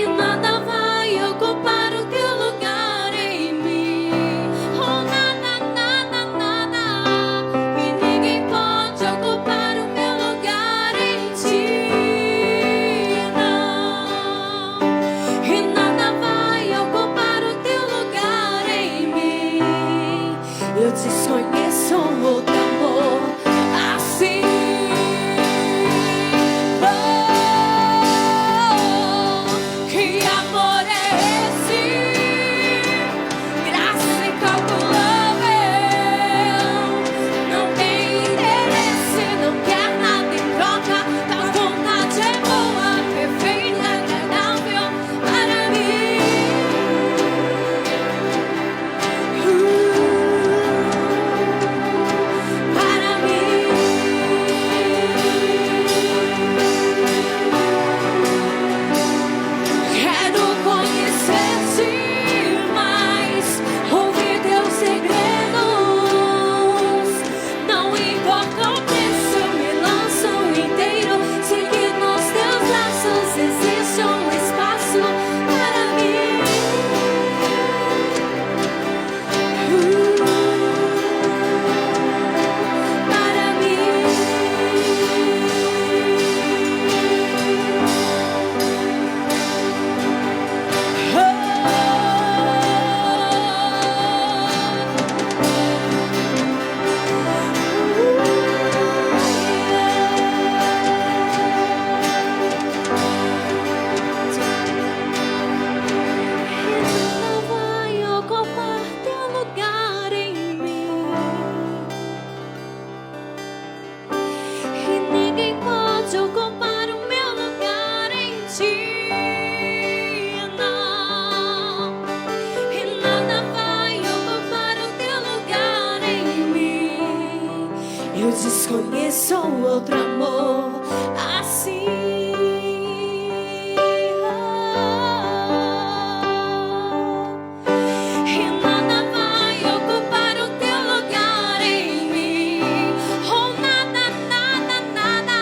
nada vai ocupar o teu lugar em mim. Oh, nada, nada, nada, e ninguém pode ocupar o meu lugar em ti, não. E nada vai ocupar o teu lugar em mim. Eu desconheço outro amor assim. Eu desconheço outro amor assim. E nada vai ocupar o teu lugar em mim. Oh, nada, nada, nada,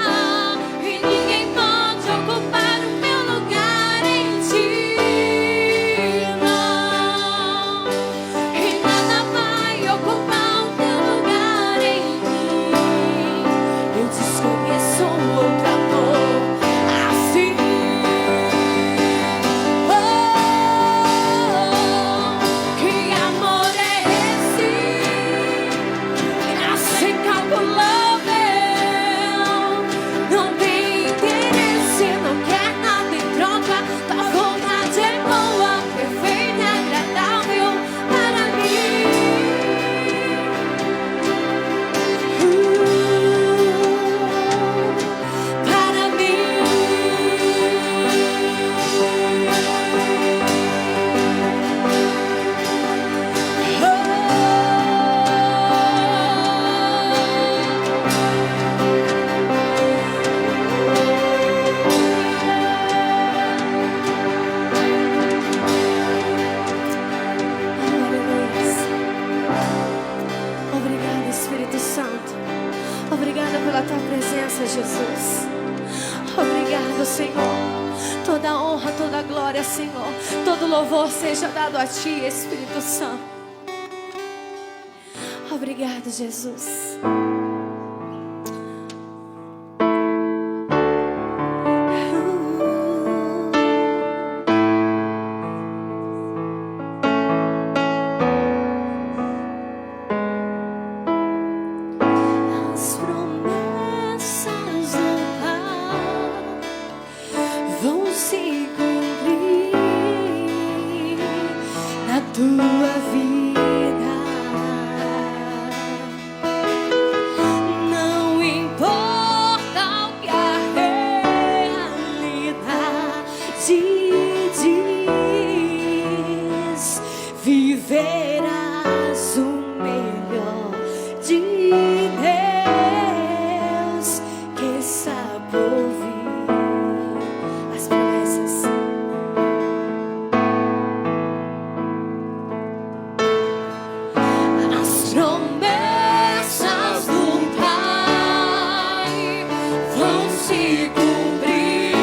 e ninguém pode ocupar o meu lugar em ti, não. E nada vai ocupar o teu lugar em mim. Eu desconheço outro amor assim. Oh, que amor é esse? Graça incalculável. Não tem interesse, não quer nada em troca. Tua vontade é boa, perfeita e agradável para mim. Para mim. Obrigada, Espírito Santo. Obrigada pela tua presença, Jesus. Obrigado, Senhor. Toda honra, toda glória, Senhor. Todo louvor seja dado a ti, Espírito Santo. Obrigado, Jesus. As promessas do Pai vão se cumprir na tua vida. Não importa o que a realidade diz, viverás o melhor de Deus que está por vir. As promessas. As promessas do Pai vão se cumprir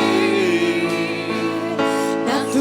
na tua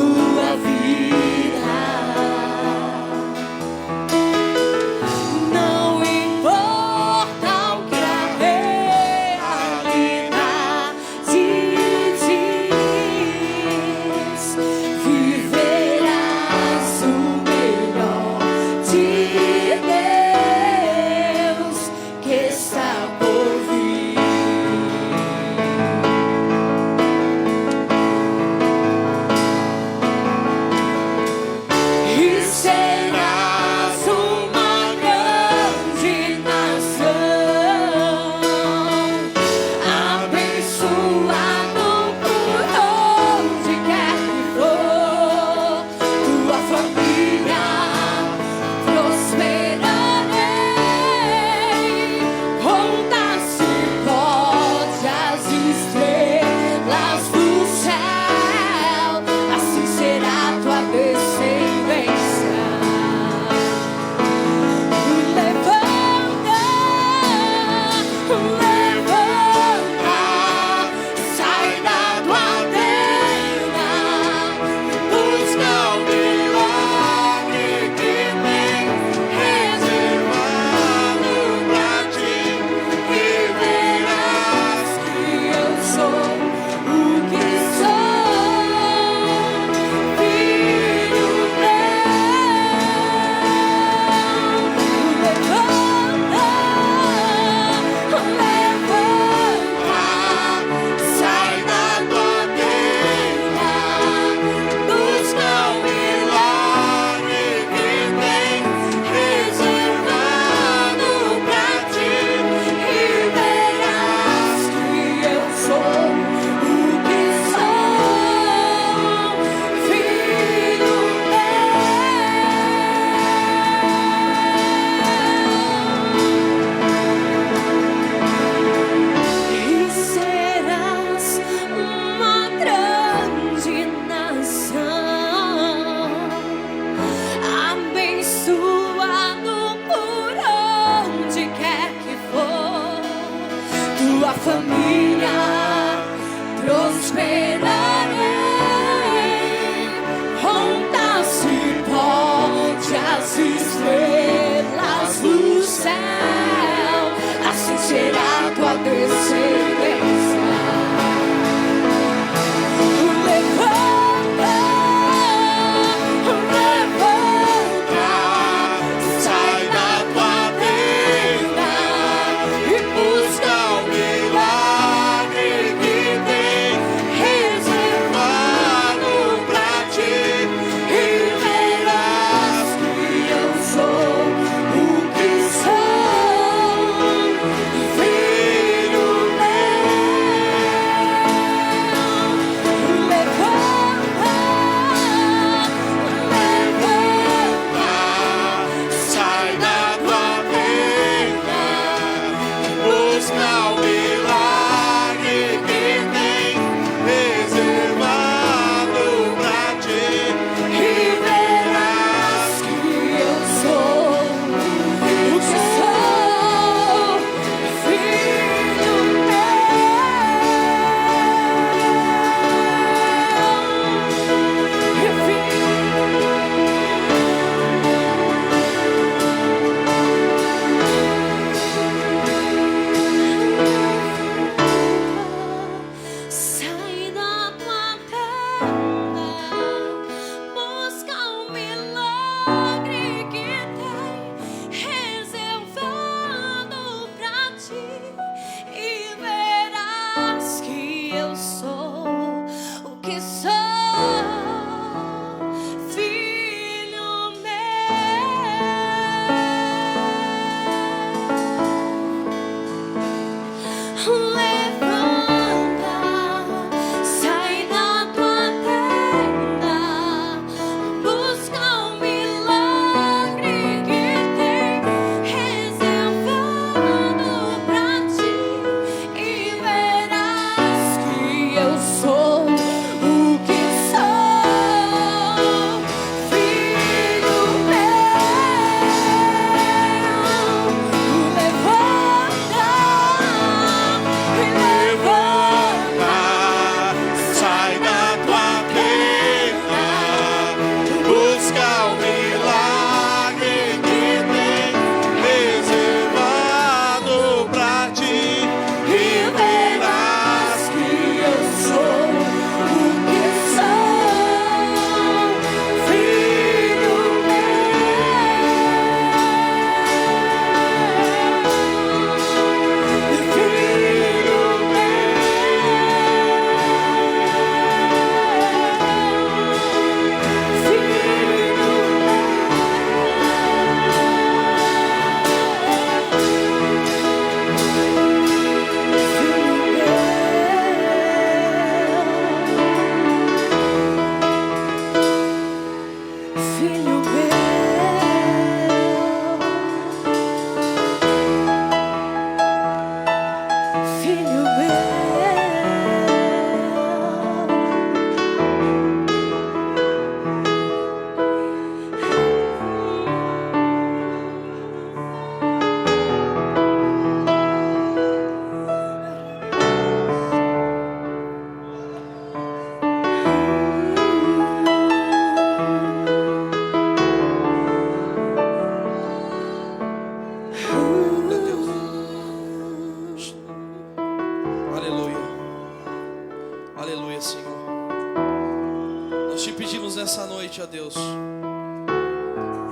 te pedimos nessa noite, ó Deus,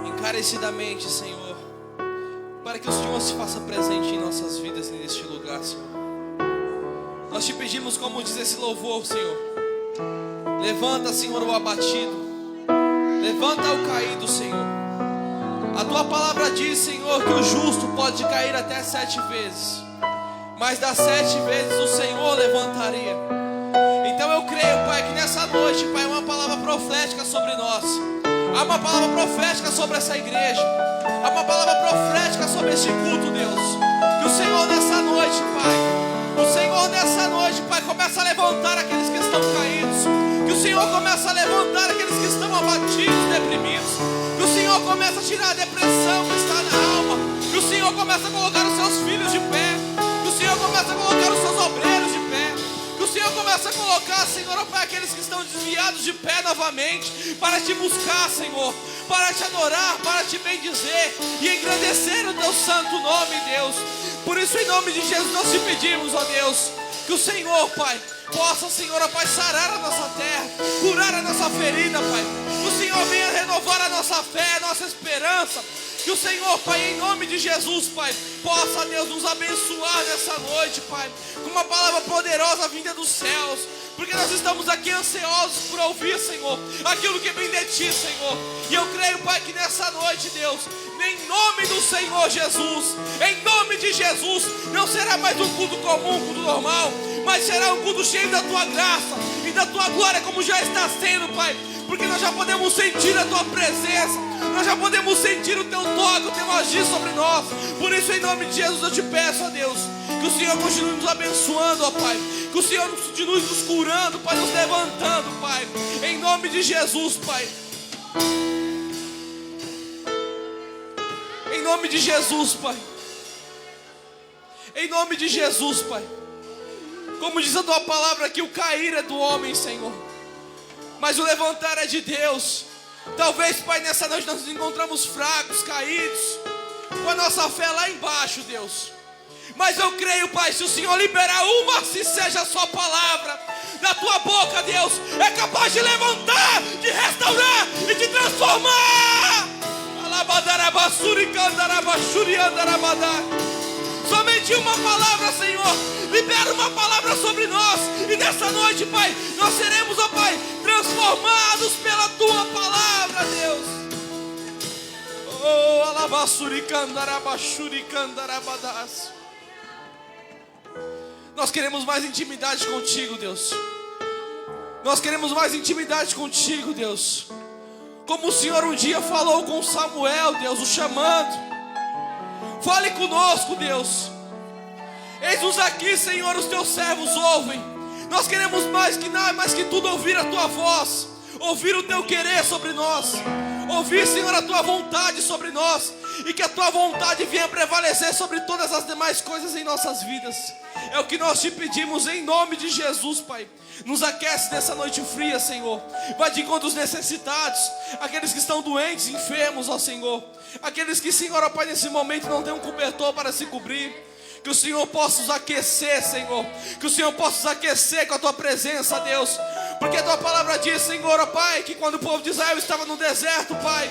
encarecidamente, Senhor, para que o Senhor se faça presente em nossas vidas neste lugar, Senhor. Nós te pedimos, como diz esse louvor, Senhor, levanta, Senhor, o abatido, levanta o caído, Senhor. A tua palavra diz, Senhor, que o justo pode cair até 7 vezes, mas das 7 vezes o Senhor levantaria. Então eu creio, Pai, que nessa noite, Pai, há uma palavra profética sobre nós. Há uma palavra profética sobre essa igreja. Há uma palavra profética sobre este culto, Deus. Que o Senhor nessa noite, Pai, o Senhor nessa noite, Pai, começa a levantar aqueles que estão caídos. Que o Senhor começa a levantar aqueles que estão abatidos, deprimidos. Que o Senhor começa a tirar a depressão que está na alma. Que o Senhor começa a colocar os seus filhos de pé. Que o Senhor começa a colocar os seus obreiros de pé. Que o Senhor começa a colocar, Senhor, Pai, aqueles que estão desviados de pé novamente, para te buscar, Senhor, para te adorar, para te bendizer e engrandecer o teu santo nome, Deus. Por isso, em nome de Jesus, nós te pedimos, ó Deus, que o Senhor, Pai, possa, Senhor, ó Pai, sarar a nossa terra, curar a nossa ferida, Pai. Que o Senhor venha renovar a nossa fé, a nossa esperança. Que o Senhor, Pai, em nome de Jesus, Pai, possa, Deus, nos abençoar nessa noite, Pai, com uma palavra poderosa vinda dos céus, porque nós estamos aqui ansiosos por ouvir, Senhor, aquilo que vem de Ti, Senhor. E eu creio, Pai, que nessa noite, Deus, em nome do Senhor Jesus, em nome de Jesus, não será mais um culto comum, um culto normal, mas será um culto cheio da Tua graça e da Tua glória, como já está sendo, Pai, porque nós já podemos sentir a Tua presença, nós já podemos sentir o Teu toque, o Teu agir sobre nós. Por isso, em nome de Jesus, eu te peço, ó Deus, que o Senhor continue nos abençoando, ó Pai, que o Senhor continue nos curando, Pai, nos levantando, Pai, em nome de Jesus, Pai. Em nome de Jesus, Pai. Em nome de Jesus, Pai. Como diz a Tua palavra, que o cair é do homem, Senhor, mas o levantar é de Deus. Talvez, Pai, nessa noite nós nos encontramos fracos, caídos, com a nossa fé lá embaixo, Deus. Mas eu creio, Pai, se o Senhor liberar uma, se seja só palavra da Tua boca, Deus, é capaz de levantar, de restaurar e de transformar. Somente uma palavra, Senhor, libera uma palavra sobre nós. E nessa noite, Pai, nós seremos, ó Pai, transformados pela Tua palavra, Deus. Oh, alabassuricandarabachuricandarabadaço. Nós queremos mais intimidade contigo, Deus. Nós queremos mais intimidade contigo, Deus. Como o Senhor um dia falou com Samuel, Deus, o chamando. Fale conosco, Deus. Eis-nos aqui, Senhor, os Teus servos ouvem. Nós queremos mais que tudo ouvir a Tua voz, ouvir o Teu querer sobre nós, ouvir, Senhor, a Tua vontade sobre nós, e que a Tua vontade venha prevalecer sobre todas as demais coisas em nossas vidas. É o que nós te pedimos em nome de Jesus, Pai. Nos aquece nessa noite fria, Senhor. Vai de encontro aos necessitados, aqueles que estão doentes, enfermos, ó Senhor. Aqueles que, Senhor, ó Pai, nesse momento não tem um cobertor para se cobrir. Que o Senhor possa os aquecer, Senhor. Que o Senhor possa os aquecer com a Tua presença, Deus. Porque a Tua palavra diz, Senhor, ó Pai, que quando o povo de Israel estava no deserto, Pai,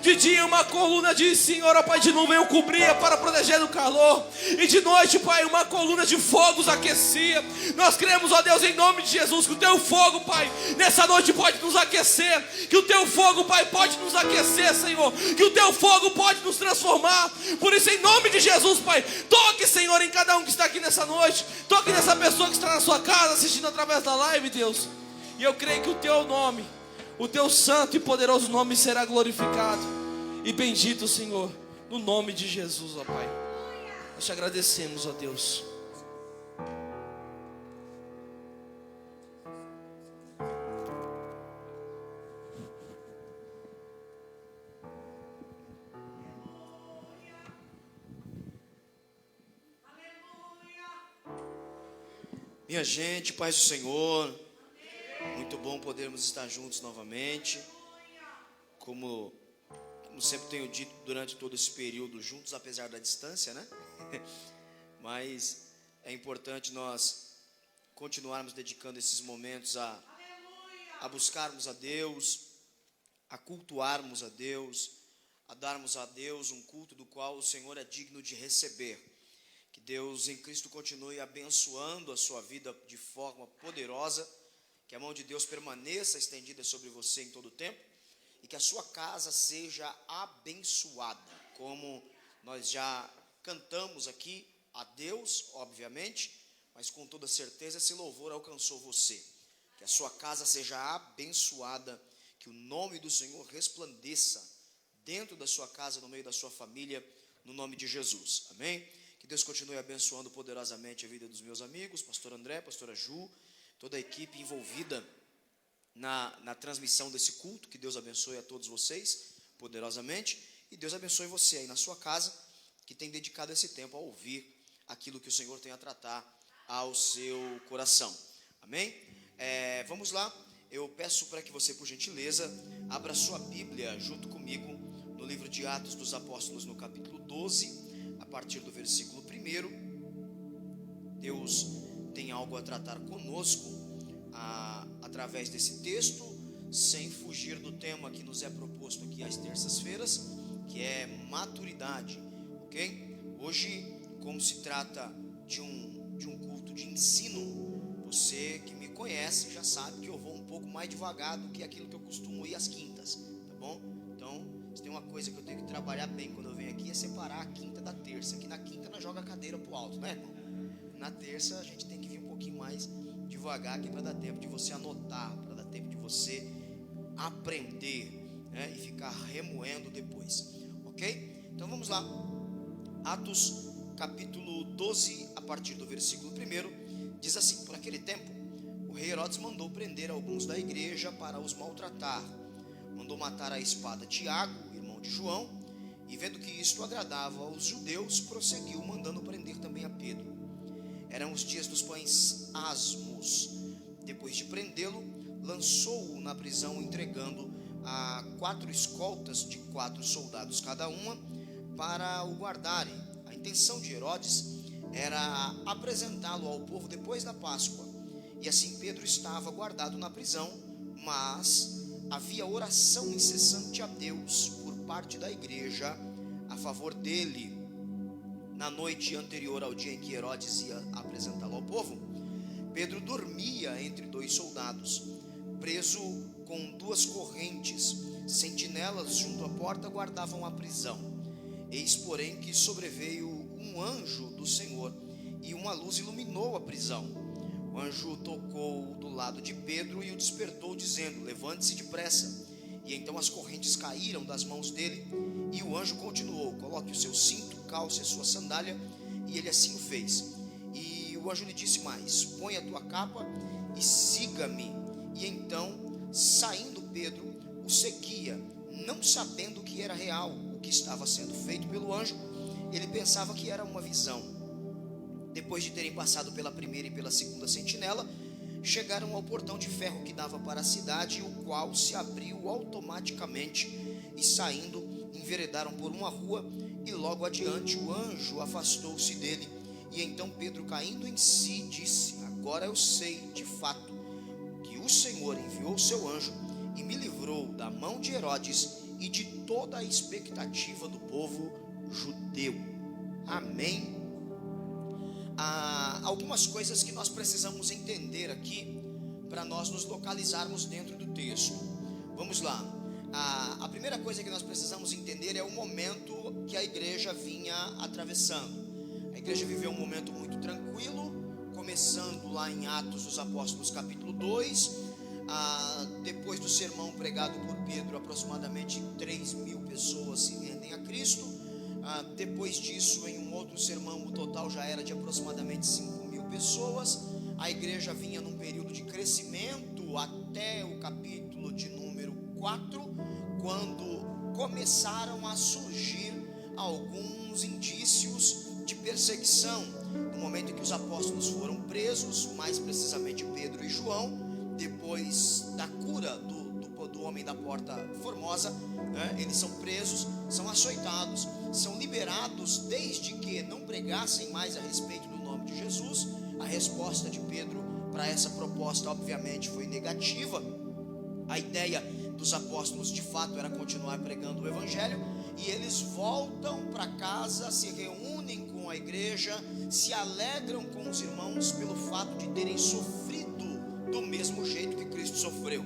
de dia uma coluna de, Senhor, ó Pai, de nuvem o cobria para proteger do calor. E de noite, Pai, uma coluna de fogo os aquecia. Nós cremos, ó Deus, em nome de Jesus, que o Teu fogo, Pai, nessa noite pode nos aquecer. Que o Teu fogo, Pai, pode nos aquecer, Senhor. Que o Teu fogo pode nos transformar. Por isso, em nome de Jesus, Pai, toque, Senhor, em cada um que está aqui nessa noite. Toque nessa pessoa que está na sua casa, assistindo através da live, Deus. E eu creio que o Teu nome, o Teu santo e poderoso nome será glorificado e bendito, Senhor, no nome de Jesus, ó Pai. Nós te agradecemos, ó Deus. Minha gente, paz do Senhor. Muito bom podermos estar juntos novamente. Como sempre tenho dito durante todo esse período, juntos apesar da distância, né? Mas é importante nós continuarmos dedicando esses momentos a a buscarmos a Deus, a cultuarmos a Deus, a darmos a Deus um culto do qual o Senhor é digno de receber. Que Deus em Cristo continue abençoando a sua vida de forma poderosa, que a mão de Deus permaneça estendida sobre você em todo o tempo, e que a sua casa seja abençoada, como nós já cantamos aqui a Deus, obviamente, mas com toda certeza esse louvor alcançou você. Que a sua casa seja abençoada, que o nome do Senhor resplandeça dentro da sua casa, no meio da sua família, no nome de Jesus, amém? Que Deus continue abençoando poderosamente a vida dos meus amigos, pastor André, pastora Ju, toda a equipe envolvida na transmissão desse culto. Que Deus abençoe a todos vocês poderosamente, e Deus abençoe você aí na sua casa, que tem dedicado esse tempo a ouvir aquilo que o Senhor tem a tratar ao seu coração, amém? Vamos lá, eu peço para que você, por gentileza, abra sua Bíblia junto comigo no livro de Atos dos Apóstolos, no capítulo 12, a partir do versículo 1. Deus tem algo a tratar conosco através desse texto, sem fugir do tema que nos é proposto aqui às terças-feiras, que é maturidade, ok? Hoje, como se trata de um culto de ensino, você que me conhece já sabe que eu vou um pouco mais devagar do que aquilo que eu costumo ir às quintas, tá bom? Então, se tem uma coisa que eu tenho que trabalhar bem quando eu venho aqui, é separar a quinta da terça. Que na quinta nós joga a cadeira pro alto, né, irmão? Na terça a gente tem que vir um pouquinho mais devagar aqui, para dar tempo de você anotar, para dar tempo de você aprender, né, e ficar remoendo depois, ok? Então vamos lá, Atos capítulo 12, a partir do versículo 1, diz assim: por aquele tempo, o rei Herodes mandou prender alguns da igreja para os maltratar, mandou matar à espada Tiago, irmão de João, e vendo que isto agradava aos judeus, prosseguiu mandando prender também a Pedro. Eram os dias dos pães asmos. Depois de prendê-lo, lançou-o na prisão, entregando a 4 escoltas de 4 soldados cada uma, para o guardarem. A intenção de Herodes era apresentá-lo ao povo depois da Páscoa, e assim Pedro estava guardado na prisão, mas havia oração incessante a Deus por parte da igreja a favor dele. Na noite anterior ao dia em que Herodes ia apresentá-lo ao povo, Pedro dormia entre 2 soldados, preso com 2 correntes. Sentinelas junto à porta guardavam a prisão. Eis, porém, que sobreveio um anjo do Senhor, e uma luz iluminou a prisão. O anjo tocou do lado de Pedro e o despertou, dizendo: levante-se depressa. E então as correntes caíram das mãos dele, e o anjo continuou: coloque o seu cinto, calce a sua sandália. E ele assim o fez. E o anjo lhe disse mais: põe a tua capa e siga-me. E então, saindo Pedro, o seguia, não sabendo que era real o que estava sendo feito pelo anjo. Ele pensava que era uma visão. Depois de terem passado pela primeira e pela segunda sentinela, chegaram ao portão de ferro que dava para a cidade, o qual se abriu automaticamente, e saindo, enveredaram por uma rua, e logo adiante o anjo afastou-se dele. E então Pedro, caindo em si, disse: agora eu sei de fato que o Senhor enviou o seu anjo e me livrou da mão de Herodes e de toda a expectativa do povo judeu. Amém. Há algumas coisas que nós precisamos entender aqui para nós nos localizarmos dentro do texto. Vamos lá. A primeira coisa que nós precisamos entender é o momento que a igreja vinha atravessando. A igreja viveu um momento muito tranquilo, começando lá em Atos dos Apóstolos capítulo 2. Depois do sermão pregado por Pedro, aproximadamente 3.000 pessoas se rendem a Cristo. Depois disso, em um outro sermão, o total já era de aproximadamente 5.000 pessoas. A igreja vinha num período de crescimento até o capítulo de número 4, quando começaram a surgir alguns indícios de perseguição. No momento em que os apóstolos foram presos, mais precisamente Pedro e João, depois da cura do homem da porta formosa, né, eles são presos, são açoitados, são liberados, desde que não pregassem mais a respeito do nome de Jesus. A resposta de Pedro para essa proposta, obviamente, foi negativa. A ideia dos apóstolos de fato era continuar pregando o evangelho, e eles voltam para casa, se reúnem com a igreja, se alegram com os irmãos pelo fato de terem sofrido do mesmo jeito que Cristo sofreu.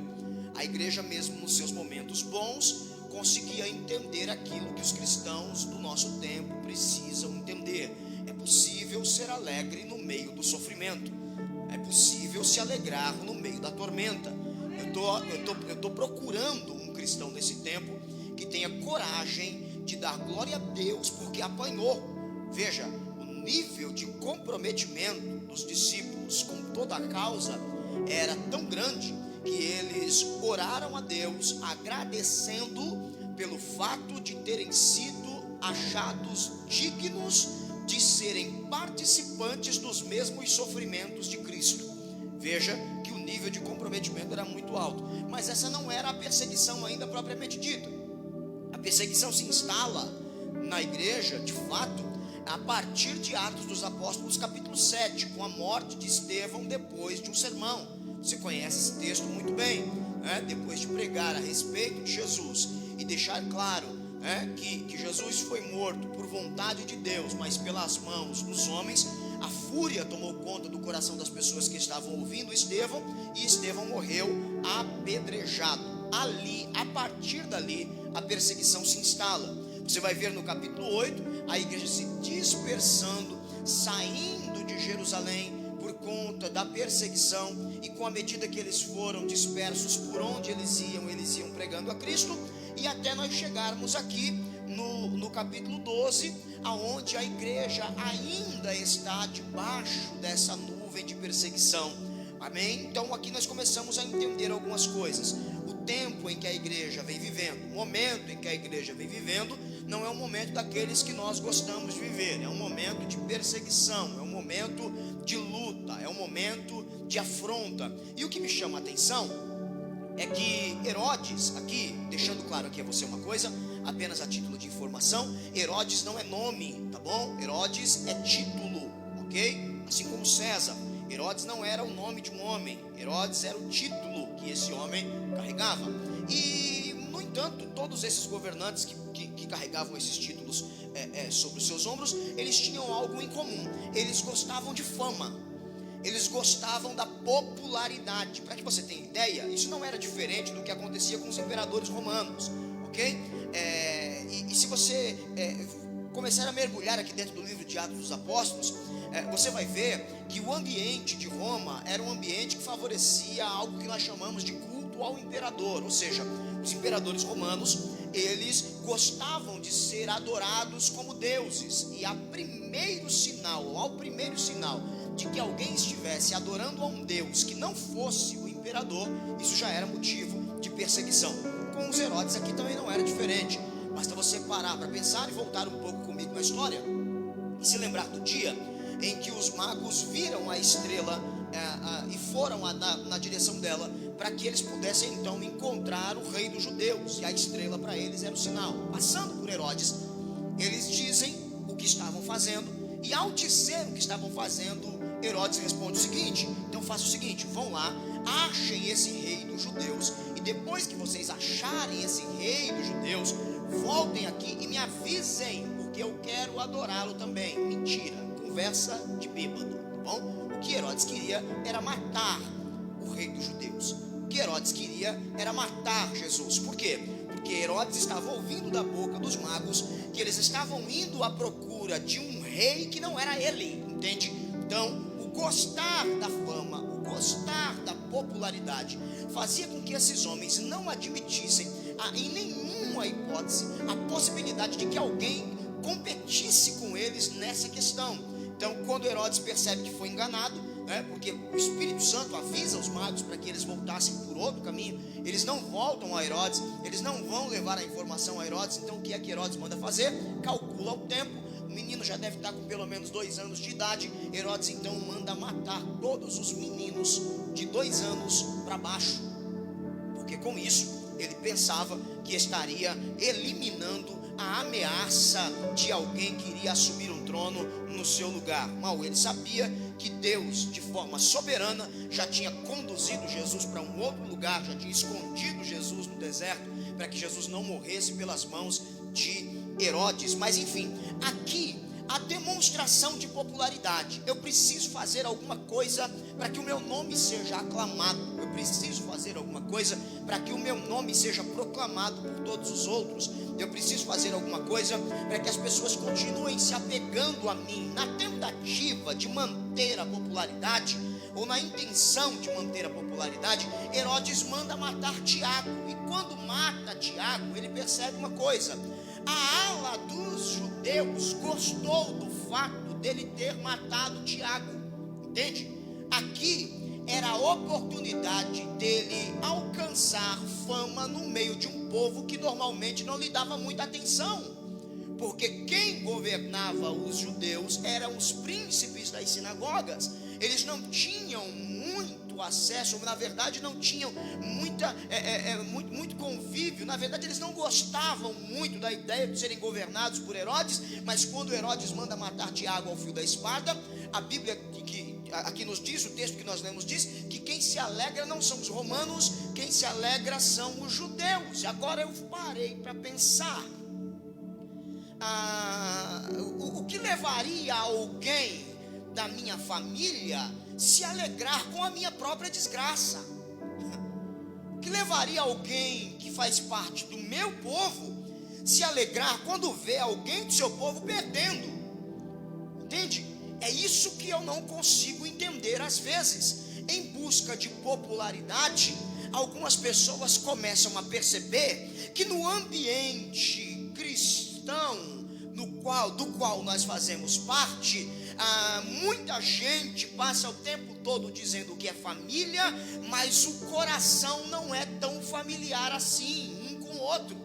A igreja, mesmo nos seus momentos bons, conseguia entender aquilo que os cristãos do nosso tempo precisam entender. É possível ser alegre no meio do sofrimento, é possível se alegrar no meio da tormenta. Eu tô procurando um cristão desse tempo que tenha coragem de dar glória a Deus porque apanhou. Veja, o nível de comprometimento dos discípulos com toda a causa era tão grande que eles oraram a Deus agradecendo pelo fato de terem sido achados dignos de serem participantes dos mesmos sofrimentos de Cristo. Veja que o nível de comprometimento era muito alto. Mas essa não era a perseguição ainda propriamente dita. A perseguição se instala na igreja, de fato, a partir de Atos dos Apóstolos capítulo 7, com a morte de Estevão depois de um sermão. Você conhece esse texto muito bem, né? Depois de pregar a respeito de Jesus e deixar claro, né, que Jesus foi morto por vontade de Deus, mas pelas mãos dos homens, a fúria tomou conta do coração das pessoas que estavam ouvindo Estevão, e Estevão morreu apedrejado. Ali, a partir dali, a perseguição se instala. Você vai ver no capítulo 8, a igreja se dispersando, saindo de Jerusalém por conta da perseguição, e com a medida que eles foram dispersos por onde eles iam pregando a Cristo, e até nós chegarmos aqui no capítulo 12, aonde a igreja ainda está debaixo dessa nuvem de perseguição. Amém? Então aqui nós começamos a entender algumas coisas. O tempo em que a igreja vem vivendo, o momento em que a igreja vem vivendo, não é um momento daqueles que nós gostamos de viver. É um momento de perseguição, é um momento de luta, é um momento de afronta. E o que me chama a atenção é que Herodes, aqui, deixando claro aqui a você uma coisa, apenas a título de informação, Herodes não é nome, tá bom? Herodes é título, ok? Assim como César. Herodes não era o nome de um homem, Herodes era o título que esse homem carregava. E, no entanto, todos esses governantes que carregavam esses títulos sobre os seus ombros, eles tinham algo em comum: eles gostavam de fama, eles gostavam da popularidade. Para que você tenha ideia, isso não era diferente do que acontecia com os imperadores romanos, ok? E se você começar a mergulhar aqui dentro do livro de Atos dos Apóstolos, você vai ver que o ambiente de Roma era um ambiente que favorecia algo que nós chamamos de culto ao imperador. Ou seja, os imperadores romanos, eles gostavam de ser adorados como deuses, e ao primeiro sinal de que alguém estivesse adorando a um deus que não fosse o imperador, isso já era motivo de perseguição. Com os Herodes aqui também não era diferente. Basta você parar para pensar e voltar um pouco comigo na história e se lembrar do dia em que os magos viram a estrela e foram na direção dela, para que eles pudessem então encontrar o rei dos judeus, e a estrela para eles era o sinal. Passando por Herodes, eles dizem o que estavam fazendo, e ao dizer o que estavam fazendo, Herodes responde o seguinte: então faça o seguinte, vão lá, achem esse rei dos judeus, e depois que vocês acharem esse rei dos judeus, voltem aqui e me avisem, porque eu quero adorá-lo também. Mentira, conversa de bêbado, tá bom? O que Herodes queria era matar o rei dos judeus. O que Herodes queria era matar Jesus. Por quê? Porque Herodes estava ouvindo da boca dos magos que eles estavam indo à procura de um rei que não era ele, entende? Então, o gostar da fama, o gostar da popularidade, fazia com que esses homens não admitissem em nenhuma hipótese a possibilidade de que alguém competisse com eles nessa questão. Então, quando Herodes percebe que foi enganado, porque o Espírito Santo avisa os magos para que eles voltassem por outro caminho, eles não voltam a Herodes, eles não vão levar a informação a Herodes. Então, o que é que Herodes manda fazer? Calcula o tempo, o menino já deve estar com pelo menos 2 anos de idade. Herodes então manda matar todos os meninos de 2 anos para baixo, porque com isso ele pensava que estaria eliminando a ameaça de alguém que iria assumir um trono no seu lugar. Mal ele sabia que Deus, de forma soberana, já tinha conduzido Jesus para um outro lugar, já tinha escondido Jesus no deserto, para que Jesus não morresse pelas mãos de Herodes. Mas enfim, aqui a demonstração de popularidade. Eu preciso fazer alguma coisa para que o meu nome seja aclamado. Eu preciso fazer alguma coisa para que o meu nome seja proclamado por todos os outros. Eu preciso fazer alguma coisa para que as pessoas continuem se apegando a mim. Na tentativa de manter a popularidade, ou na intenção de manter a popularidade, Herodes manda matar Tiago. E quando mata Tiago, ele percebe uma coisa: a ala dos judeus gostou do fato dele ter matado Tiago, entende? Aqui era a oportunidade dele alcançar fama no meio de um povo que normalmente não lhe dava muita atenção, porque quem governava os judeus eram os príncipes das sinagogas. Eles não tinham muito acesso, na verdade não tinham muito convívio. Na verdade eles não gostavam muito da ideia de serem governados por Herodes. Mas quando Herodes manda matar Tiago ao fio da espada, a Bíblia aqui nos diz, o texto que nós lemos diz que quem se alegra não são os romanos, quem se alegra são os judeus. Agora eu parei para pensar, o que levaria alguém da minha família se alegrar com a minha própria desgraça? O que levaria alguém que faz parte do meu povo se alegrar quando vê alguém do seu povo perdendo? Entende? É isso que eu não consigo entender às vezes. Em busca de popularidade, algumas pessoas começam a perceber que no ambiente cristão do qual nós fazemos parte, muita gente passa o tempo todo dizendo que é família, mas o coração não é tão familiar assim um com o outro,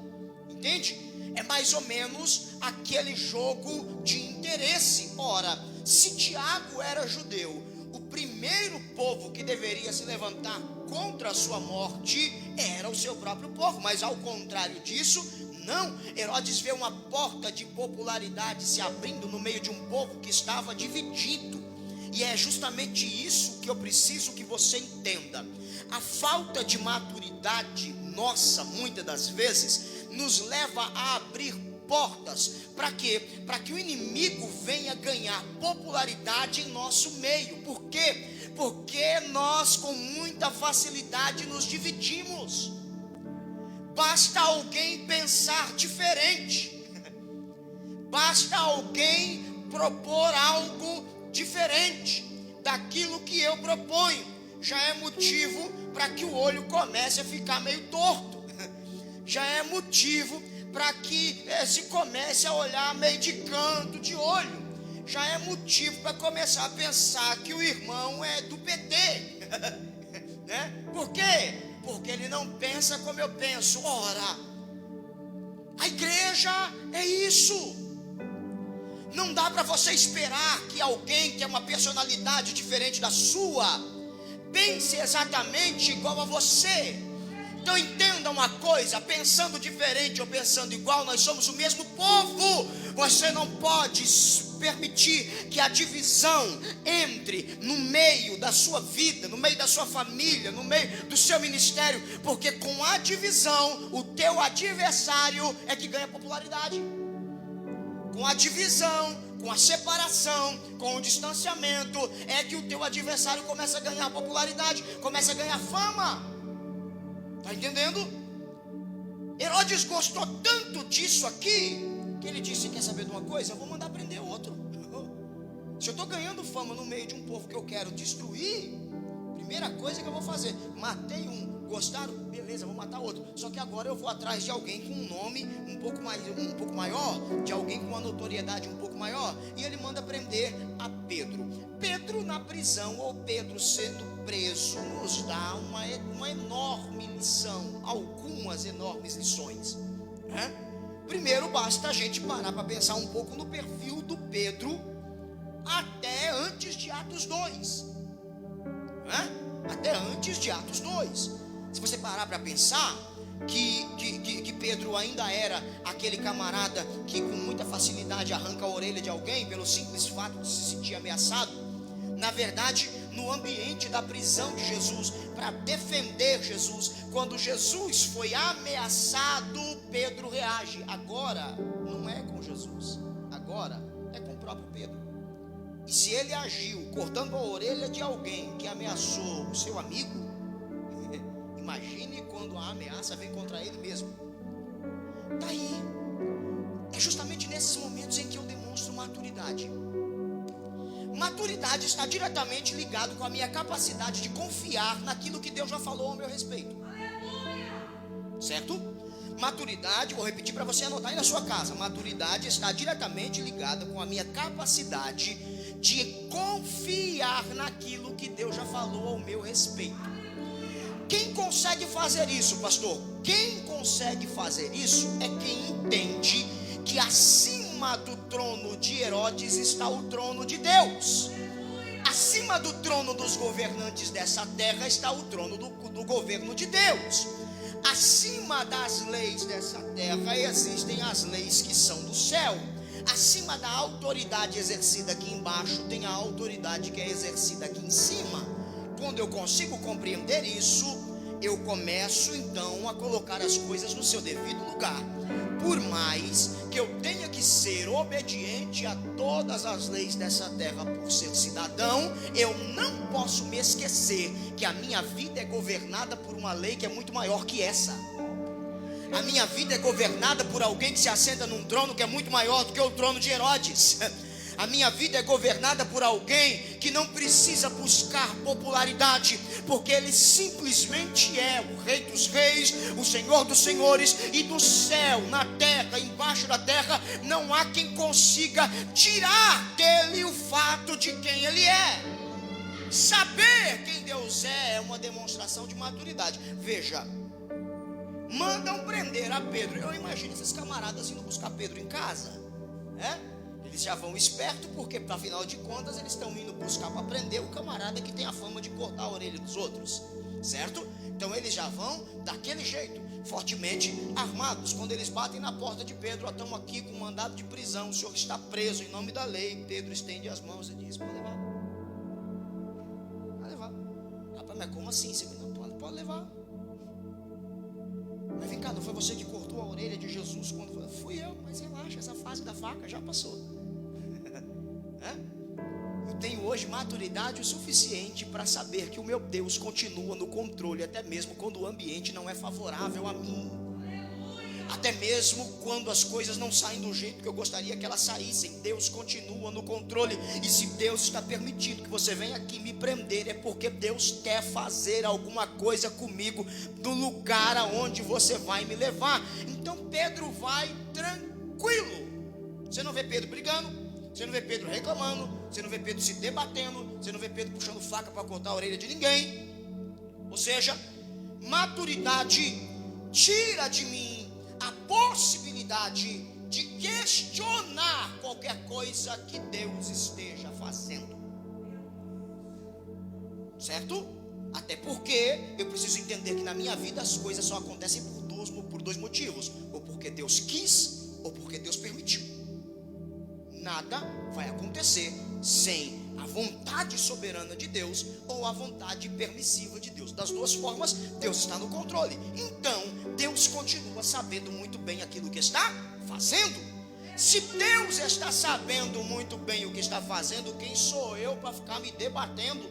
entende? É mais ou menos aquele jogo de interesse. Ora, se Tiago era judeu, o primeiro povo que deveria se levantar contra a sua morte era o seu próprio povo, mas ao contrário disso, não. Herodes vê uma porta de popularidade se abrindo no meio de um povo que estava dividido. E é justamente isso que eu preciso que você entenda. A falta de maturidade nossa, muitas das vezes, nos leva a abrir portas. Para quê? Para que o inimigo venha ganhar popularidade em nosso meio. Por quê? Porque nós com muita facilidade nos dividimos. Basta alguém pensar diferente, basta alguém propor algo diferente daquilo que eu proponho, já é motivo para que o olho comece a ficar meio torto, já é motivo para que se comece a olhar meio de canto de olho, já é motivo para começar a pensar que o irmão é do PT, né? Por quê? Porque ele não pensa como eu penso. Ora, a igreja é isso. Não dá para você esperar que alguém que é uma personalidade diferente da sua pense exatamente igual a você. Então entenda uma coisa: pensando diferente ou pensando igual, nós somos o mesmo povo. Você não pode permitir que a divisão entre no meio da sua vida, no meio da sua família, no meio do seu ministério, porque com a divisão, o teu adversário é que ganha popularidade. Com a divisão, com a separação, com o distanciamento, é que o teu adversário começa a ganhar popularidade, começa a ganhar fama. Está entendendo? Herodes gostou tanto disso aqui, que ele disse: quer saber de uma coisa? Eu vou mandar prender outro. Se eu estou ganhando fama no meio de um povo que eu quero destruir, primeira coisa que eu vou fazer: matei um, gostaram? Beleza, vou matar outro. Só que agora eu vou atrás de alguém com um nome um pouco maior, de alguém com uma notoriedade um pouco maior. E ele manda prender a Pedro. Pedro na prisão, ou Pedro sendo preso, nos dá uma enorme lição, algumas enormes lições, né? Primeiro, basta a gente parar para pensar um pouco no perfil do Pedro até antes de Atos 2, né? Até antes de Atos 2. Se você parar para pensar que Pedro ainda era aquele camarada que com muita facilidade arranca a orelha de alguém pelo simples fato de se sentir ameaçado, na verdade, no ambiente da prisão de Jesus, para defender Jesus. Quando Jesus foi ameaçado, Pedro reage. Agora não é com Jesus, agora é com o próprio Pedro. E se ele agiu cortando a orelha de alguém que ameaçou o seu amigo, imagine quando a ameaça vem contra ele mesmo. Daí, é justamente nesses momentos em que eu demonstro maturidade. Maturidade está diretamente ligado com a minha capacidade de confiar naquilo que Deus já falou ao meu respeito. Certo? Maturidade, vou repetir para você anotar aí na sua casa. Maturidade está diretamente ligada com a minha capacidade de confiar naquilo que Deus já falou ao meu respeito. Quem consegue fazer isso, pastor? Quem consegue fazer isso é quem entende que acima do trono de Herodes está o trono de Deus. Acima do trono dos governantes dessa terra está o trono do governo de Deus. Acima das leis dessa terra existem as leis que são do céu. Acima da autoridade exercida aqui embaixo tem a autoridade que é exercida aqui em cima. Quando eu consigo compreender isso, eu começo então a colocar as coisas no seu devido lugar. Por mais que eu tenha que ser obediente a todas as leis dessa terra por ser cidadão, eu não posso me esquecer que a minha vida é governada por uma lei que é muito maior que essa. A minha vida é governada por alguém que se assenta num trono que é muito maior do que o trono de Herodes. A minha vida é governada por alguém que não precisa buscar popularidade, porque ele simplesmente é o Rei dos Reis, o Senhor dos Senhores, e do céu, na terra, embaixo da terra, não há quem consiga tirar dele o fato de quem ele é. Saber quem Deus é uma demonstração de maturidade. Veja, mandam prender a Pedro. Eu imagino esses camaradas indo buscar Pedro em casa, Eles já vão esperto, porque afinal de contas eles estão indo buscar para prender o camarada que tem a fama de cortar a orelha dos outros, certo? Então eles já vão daquele jeito, fortemente armados. Quando eles batem na porta de Pedro: estamos aqui com mandado de prisão, o senhor está preso em nome da lei. Pedro estende as mãos e diz: pode levar. Pode levar. Rapaz, mas como assim? Não, pode levar. Mas vem cá, não foi você que cortou a orelha de Jesus quando foi? Fui eu, mas relaxa, essa fase da faca já passou. Eu tenho hoje maturidade o suficiente para saber que o meu Deus continua no controle, até mesmo quando o ambiente não é favorável a mim. Até mesmo quando as coisas não saem do jeito que eu gostaria que elas saíssem, Deus continua no controle. E se Deus está permitindo que você venha aqui me prender, é porque Deus quer fazer alguma coisa comigo no lugar aonde você vai me levar. Então Pedro vai tranquilo. Você não vê Pedro brigando, você não vê Pedro reclamando, você não vê Pedro se debatendo, você não vê Pedro puxando faca para cortar a orelha de ninguém. Ou seja, maturidade tira de mim a possibilidade de questionar qualquer coisa que Deus esteja fazendo, certo? Até porque eu preciso entender que na minha vida as coisas só acontecem por dois motivos: ou porque Deus quis, ou porque Deus permitiu. Nada vai acontecer sem a vontade soberana de Deus ou a vontade permissiva de Deus. Das duas formas, Deus está no controle. Então, Deus continua sabendo muito bem aquilo que está fazendo. Se Deus está sabendo muito bem o que está fazendo, quem sou eu para ficar me debatendo?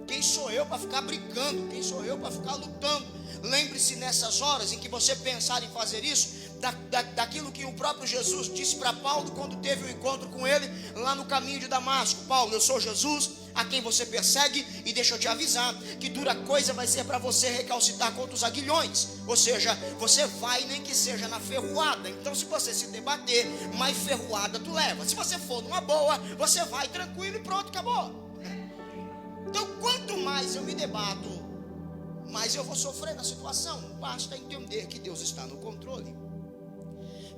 Quem sou eu para ficar brigando? Quem sou eu para ficar lutando? Lembre-se nessas horas em que você pensar em fazer isso, daquilo que o próprio Jesus disse para Paulo quando teve um encontro com ele lá no caminho de Damasco: Paulo, eu sou Jesus a quem você persegue, e deixa eu te avisar que dura coisa vai ser para você recalcitar contra os aguilhões. Ou seja, você vai nem que seja na ferroada. Então se você se debater, mais ferroada tu leva. Se você for numa boa, você vai tranquilo e pronto, acabou. Então quanto mais eu me debato, mais eu vou sofrer na situação. Basta entender que Deus está no controle.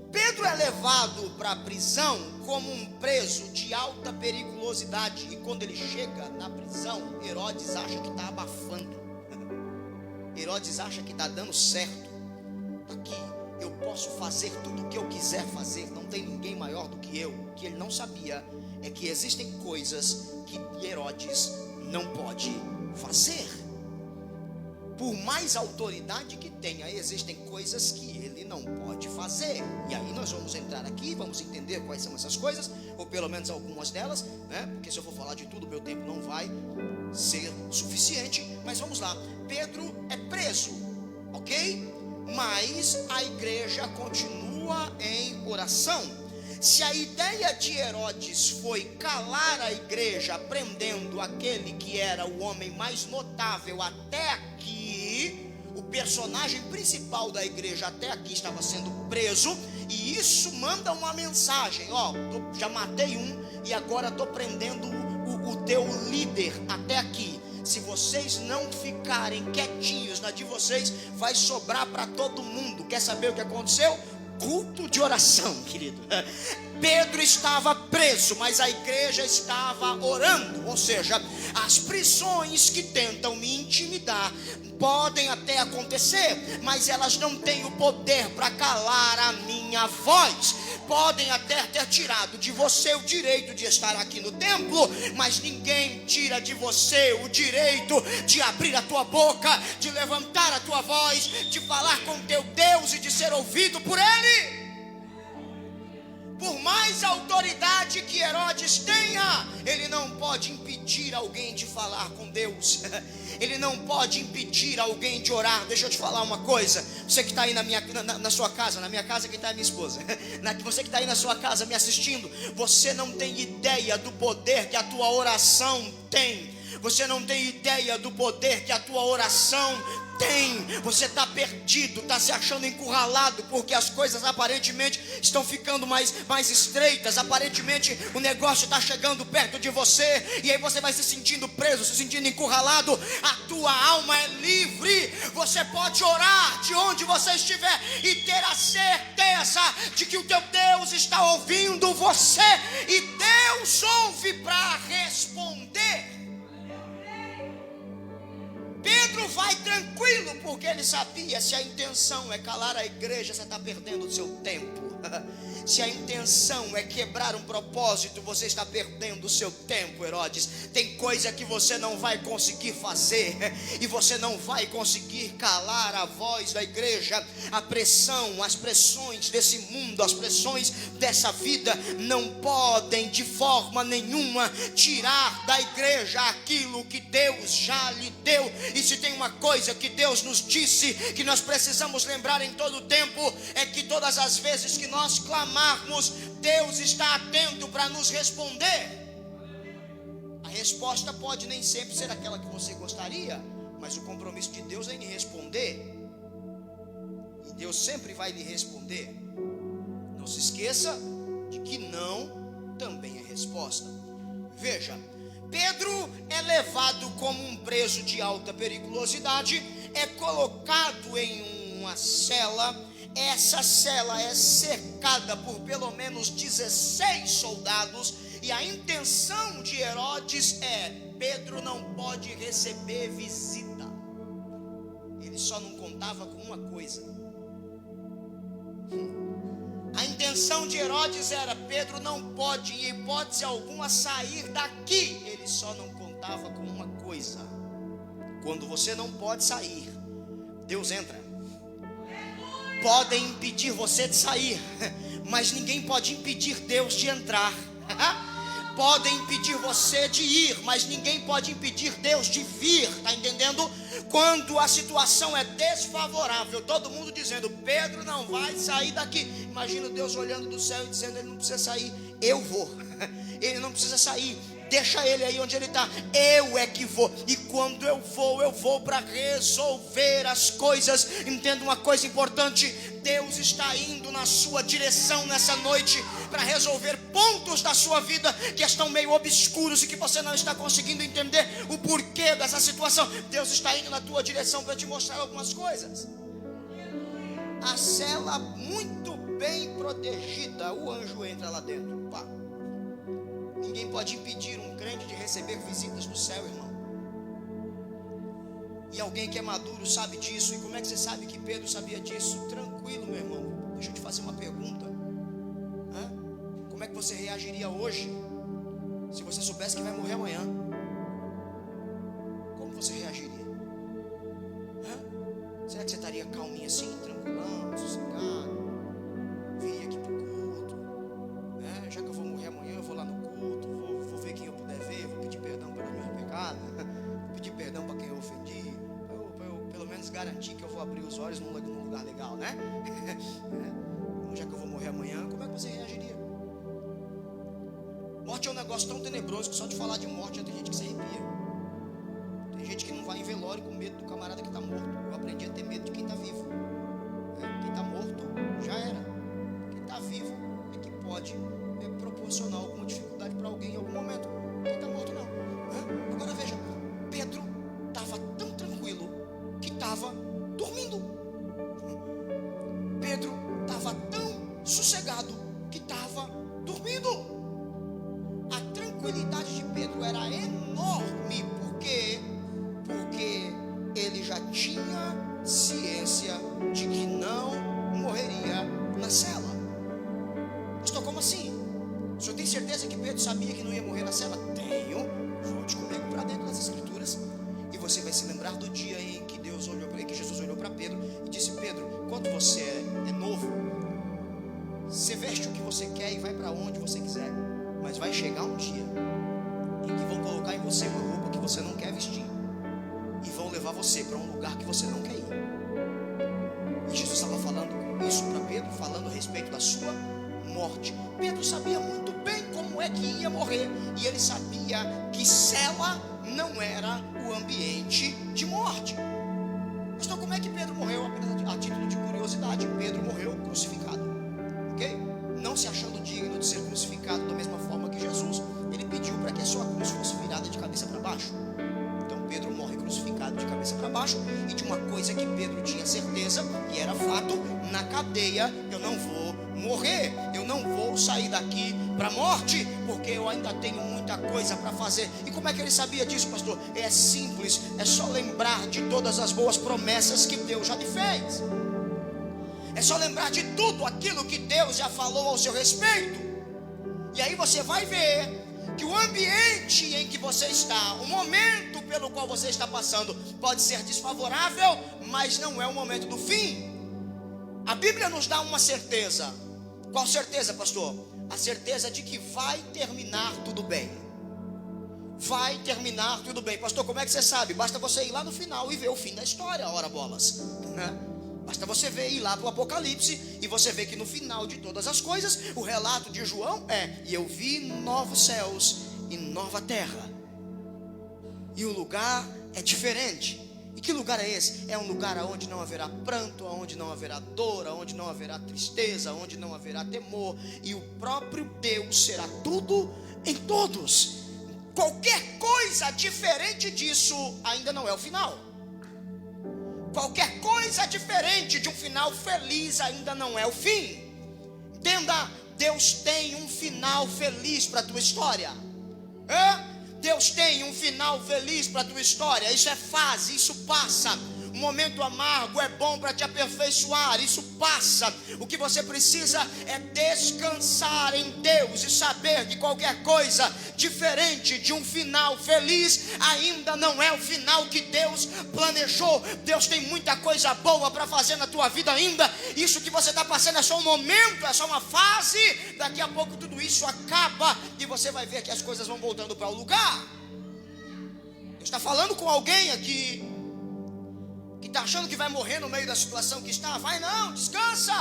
Pedro é levado para a prisão como um preso de alta periculosidade. E quando ele chega na prisão, Herodes acha que está abafando. Herodes acha que está dando certo. Aqui eu posso posso fazer tudo o que eu quiser fazer, não tem ninguém maior do que eu. O que ele não sabia é que existem coisas que Herodes não pode fazer. Por mais autoridade que tenha, existem coisas que ele não pode fazer. E aí nós vamos entrar aqui, vamos entender quais são essas coisas, ou pelo menos algumas delas, né? Porque se eu for falar de tudo, meu tempo não vai ser suficiente. Mas vamos lá. Pedro é preso, ok? Mas a igreja continua em oração. Se a ideia de Herodes foi calar a igreja, prendendo aquele que era o homem mais notável até aqui, o personagem principal da igreja até aqui estava sendo preso, e isso manda uma mensagem: ó, já matei um e agora estou prendendo o teu líder até aqui. Se vocês não ficarem quietinhos na de vocês, vai sobrar para todo mundo. Quer saber o que aconteceu? Culto de oração, querido. Pedro estava preso, mas a igreja estava orando. Ou seja, as prisões que tentam me intimidar podem até acontecer, mas elas não têm o poder para calar a minha voz. Podem até ter tirado de você o direito de estar aqui no templo, mas ninguém tira de você o direito de abrir a tua boca, de levantar a tua voz, de falar com teu Deus e de ser ouvido por Ele. Por mais autoridade que Herodes tenha, ele não pode impedir alguém de falar com Deus. Ele não pode impedir alguém de orar. Deixa eu te falar uma coisa. Você que está aí na sua casa, na minha casa que está a minha esposa, você que está aí na sua casa me assistindo, você não tem ideia do poder que a tua oração tem. Você não tem ideia do poder que a tua oração tem. Você está perdido, está se achando encurralado, porque as coisas aparentemente estão ficando mais estreitas. Aparentemente o negócio está chegando perto de você, e aí você vai se sentindo preso, se sentindo encurralado. A tua alma é livre. Você pode orar de onde você estiver e ter a certeza de que o teu Deus está ouvindo você, e Deus ouve para responder. Pedro vai tranquilo, porque ele sabia: se a intenção é calar a igreja, você está perdendo o seu tempo. Se a intenção é quebrar um propósito, você está perdendo o seu tempo, Herodes. Tem coisa que você não vai conseguir fazer, e você não vai conseguir calar a voz da igreja. A pressão, as pressões desse mundo, as pressões dessa vida não podem de forma nenhuma tirar da igreja aquilo que Deus já lhe deu. E se tem uma coisa que Deus nos disse, que nós precisamos lembrar em todo o tempo, é que todas as vezes que nós clamarmos, Deus está atento para nos responder. A resposta pode nem sempre ser aquela que você gostaria, mas o compromisso de Deus é em responder, e Deus sempre vai lhe responder. Não se esqueça de que não também é resposta. Veja, Pedro é levado como um preso de alta periculosidade, é colocado em uma cela. Essa cela é cercada por pelo menos 16 soldados, e a intenção de Herodes é: Pedro não pode receber visita. Ele só não contava com uma coisa. A intenção de Herodes era: Pedro não pode, em hipótese alguma, sair daqui. Ele só não contava com uma coisa: quando você não pode sair, Deus entra. Podem impedir você de sair, mas ninguém pode impedir Deus de entrar. Podem impedir você de ir, mas ninguém pode impedir Deus de vir. Está entendendo? Quando a situação é desfavorável, todo mundo dizendo: Pedro não vai sair daqui. Imagina Deus olhando do céu e dizendo: ele não precisa sair, eu vou. Ele não precisa sair, deixa ele aí onde ele está, eu é que vou. E quando eu vou para resolver as coisas. Entenda uma coisa importante: Deus está indo na sua direção nessa noite para resolver pontos da sua vida que estão meio obscuros e que você não está conseguindo entender o porquê dessa situação. Deus está indo na tua direção para te mostrar algumas coisas. A cela muito bem protegida, o anjo entra lá dentro. Pá. Ninguém pode impedir um crente de receber visitas do céu, irmão. E alguém que é maduro sabe disso. E como é que você sabe que Pedro sabia disso? Tranquilo, meu irmão. Deixa eu é que você reagiria hoje se você soubesse que vai morrer amanhã? Como você reagiria? Será que você estaria calminho assim, tranquilão, sossegado? Viria aqui pro culto, já que eu vou morrer amanhã, eu vou lá no culto, vou ver quem eu puder ver, vou pedir perdão pelos meus pecados, vou pedir perdão para quem eu ofendi, para eu pelo menos garantir que eu vou abrir os olhos num lugar legal, né? Já que eu vou morrer amanhã, como é que você reagiria? Morte é um negócio tão tenebroso que só de falar de morte já tem gente que se arrepia. Tem gente que não vai em velório com medo do camarada que está morto. Eu aprendi a ter medo de quem está vivo. Quem está morto já era. Quem está vivo é que pode proporcionar alguma dificuldade para alguém em algum momento. Quem está morto não. Agora veja, Pedro estava tão tranquilo que estava dormindo. Pedro estava tão sossegado que estava dormindo. A tranquilidade de Pedro era enorme. Porque ele já tinha ciência de que não morreria na cela. Pastor, como assim? O senhor tem certeza que Pedro sabia que não ia morrer na cela? Tenho. Volte comigo para dentro das Escrituras e você vai se lembrar do dia em que Jesus olhou para Pedro e disse: Pedro, quando você é novo, você veste o que você quer e vai para onde você quiser, mas vai chegar um dia em que vão colocar em você uma roupa que você não quer vestir e vão levar você para um lugar que você não quer ir. E Jesus estava falando isso para Pedro, falando a respeito da sua morte. Pedro sabia muito bem como é que ia morrer, e ele sabia que cela não era o ambiente de morte. Então, como é que Pedro morreu? Apenas a título de curiosidade, Pedro morreu crucificado, ok? Não se achando digno de ser crucificado da mesma forma que Jesus, ele pediu para que a sua cruz fosse virada de cabeça para baixo. Então Pedro morre crucificado de cabeça para baixo, e de uma coisa que Pedro tinha certeza, e era fato: na cadeia eu não vou morrer, eu não vou sair daqui para a morte, porque eu ainda tenho muita coisa para fazer. E como é que ele sabia disso, pastor? É simples, é só lembrar de todas as boas promessas que Deus já lhe fez. É só lembrar de tudo aquilo que Deus já falou ao seu respeito. E aí você vai ver que o ambiente em que você está, o momento pelo qual você está passando, pode ser desfavorável, mas não é o momento do fim. A Bíblia nos dá uma certeza. Qual certeza, pastor? A certeza de que vai terminar tudo bem. Vai terminar tudo bem. Pastor, como é que você sabe? Basta você ir lá no final e ver o fim da história, ora bolas, Basta você ver, ir lá para o Apocalipse, e você vê que no final de todas as coisas, o relato de João é: e eu vi novos céus e nova terra, e o lugar é diferente. E que lugar é esse? É um lugar onde não haverá pranto, onde não haverá dor, onde não haverá tristeza, onde não haverá temor, e o próprio Deus será tudo em todos. Qualquer coisa diferente disso ainda não é o final. Qualquer coisa diferente de um final feliz ainda não é o fim. Entenda, Deus tem um final feliz para a tua história. Deus tem um final feliz para a tua história. Isso é fase, isso passa. Um momento amargo é bom para te aperfeiçoar, isso passa. O que você precisa é descansar em Deus e saber que qualquer coisa diferente de um final feliz ainda não é o final que Deus planejou. Deus tem muita coisa boa para fazer na tua vida ainda. Isso que você está passando é só um momento, é só uma fase. Daqui a pouco tudo isso acaba e você vai ver que as coisas vão voltando para o lugar. Está falando com alguém aqui que está achando que vai morrer no meio da situação que está? Vai não, descansa.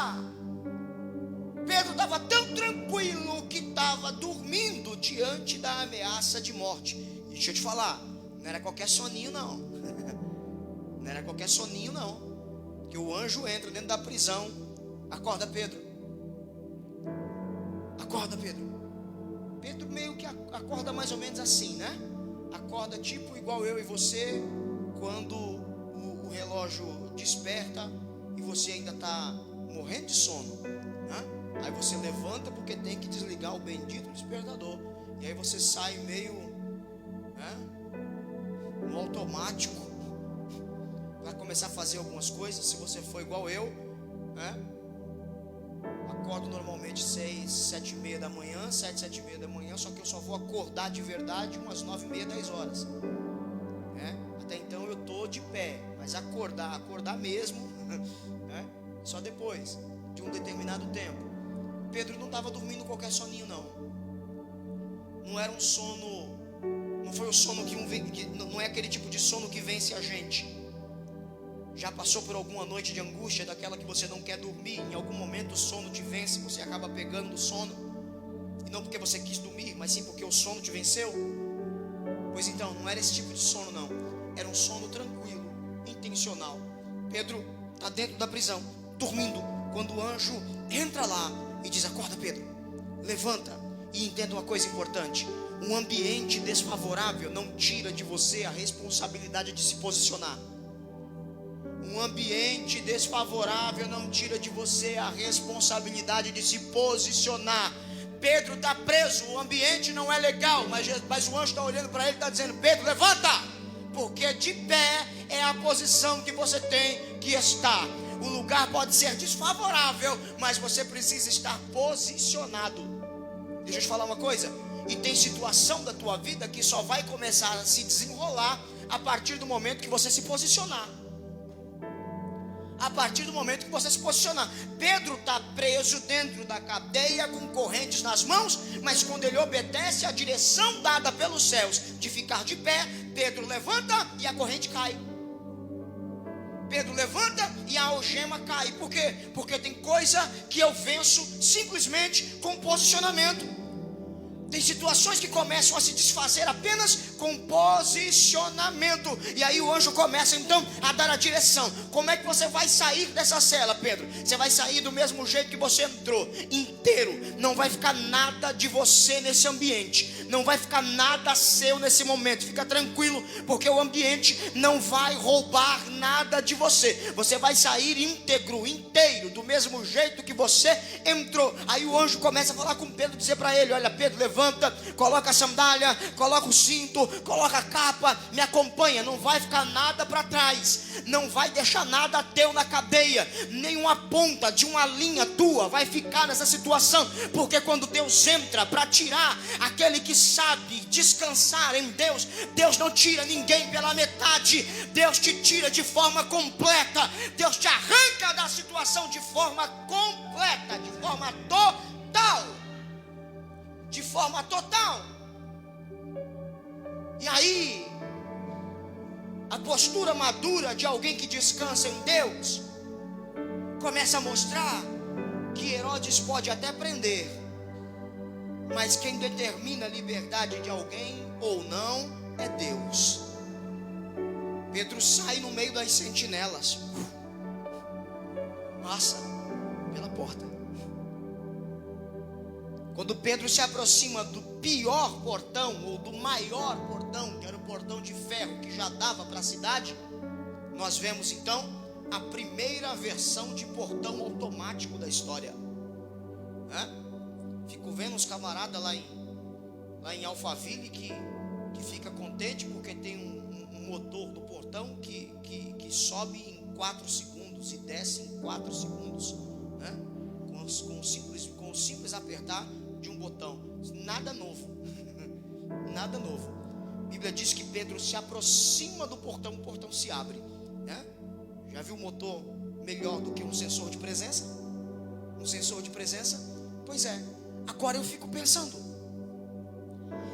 Pedro estava tão tranquilo que estava dormindo diante da ameaça de morte. E deixa eu te falar, não era qualquer soninho não. Não era qualquer soninho não. Que o anjo entra dentro da prisão. Acorda, Pedro. Acorda, Pedro. Pedro meio que acorda mais ou menos assim, né? Acorda tipo igual eu e você, quando o relógio desperta e você ainda está morrendo de sono, né? Aí você levanta porque tem que desligar o bendito despertador. E aí você sai meio, no automático, para começar a fazer algumas coisas. Se você for igual eu, acordo normalmente 6, 7 e meia da manhã, 7, 7 e meia da manhã, só que eu só vou acordar de verdade umas 9 e meia, 10 horas. Até então eu estou de pé, mas acordar mesmo, só depois de um determinado tempo. Pedro não estava dormindo qualquer soninho não. Não era um sono, não foi o sono não é aquele tipo de sono que vence a gente. Já passou por alguma noite de angústia, daquela que você não quer dormir, em algum momento o sono te vence, você acaba pegando no sono, e não porque você quis dormir, mas sim porque o sono te venceu? Pois então, não era esse tipo de sono não, era um sono tranquilo, intencional. Pedro está dentro da prisão, dormindo, quando o anjo entra lá e diz: acorda Pedro, levanta. E entenda uma coisa importante: um ambiente desfavorável não tira de você a responsabilidade de se posicionar. Um ambiente desfavorável não tira de você a responsabilidade de se posicionar. Pedro está preso, o ambiente não é legal, mas o anjo está olhando para ele e está dizendo: Pedro, levanta, porque de pé é a posição que você tem que estar. O lugar pode ser desfavorável, mas você precisa estar posicionado. Deixa eu te falar uma coisa: e tem situação da tua vida que só vai começar a se desenrolar a partir do momento que você se posicionar. A partir do momento que você se posicionar. Pedro está preso dentro da cadeia com correntes nas mãos, mas quando ele obedece a direção dada pelos céus de ficar de pé, Pedro levanta e a corrente cai. Pedro levanta e a algema cai. Por quê? Porque tem coisa que eu venço simplesmente com posicionamento. Tem situações que começam a se desfazer apenas com posicionamento. E aí o anjo começa então a dar a direção. Como é que você vai sair dessa cela, Pedro? Você vai sair do mesmo jeito que você entrou, inteiro. Não vai ficar nada de você nesse ambiente. Não vai ficar nada seu nesse momento. Fica tranquilo, porque o ambiente não vai roubar nada de você. Você vai sair íntegro, inteiro, do mesmo jeito que você entrou. Aí o anjo começa a falar com Pedro, dizer para ele: olha Pedro, levanta, coloca a sandália, coloca o cinto, coloca a capa, me acompanha. Não vai ficar nada para trás, não vai deixar nada teu na cadeia, nenhuma ponta de uma linha tua vai ficar nessa situação, porque quando Deus entra para tirar aquele que sabe descansar em Deus, Deus não tira ninguém pela metade, Deus te tira de forma completa, Deus te arranca da situação de forma completa, de forma total. De forma total. E aí, a postura madura de alguém que descansa em Deus começa a mostrar que Herodes pode até prender, mas quem determina a liberdade de alguém ou não é Deus. Pedro sai no meio das sentinelas, passa pela porta. Quando Pedro se aproxima do pior portão, ou do maior portão, que era o portão de ferro que já dava para a cidade, nós vemos então a primeira versão de portão automático da história. Fico vendo os camaradas lá em Alphaville que fica contente porque tem um motor do portão que sobe em 4 segundos e desce em 4 segundos, com o simples apertar de um botão. Nada novo. Nada novo. A Bíblia diz que Pedro se aproxima do portão, o portão se abre, Já viu um motor melhor do que um sensor de presença? Um sensor de presença? Pois é. Agora eu fico pensando,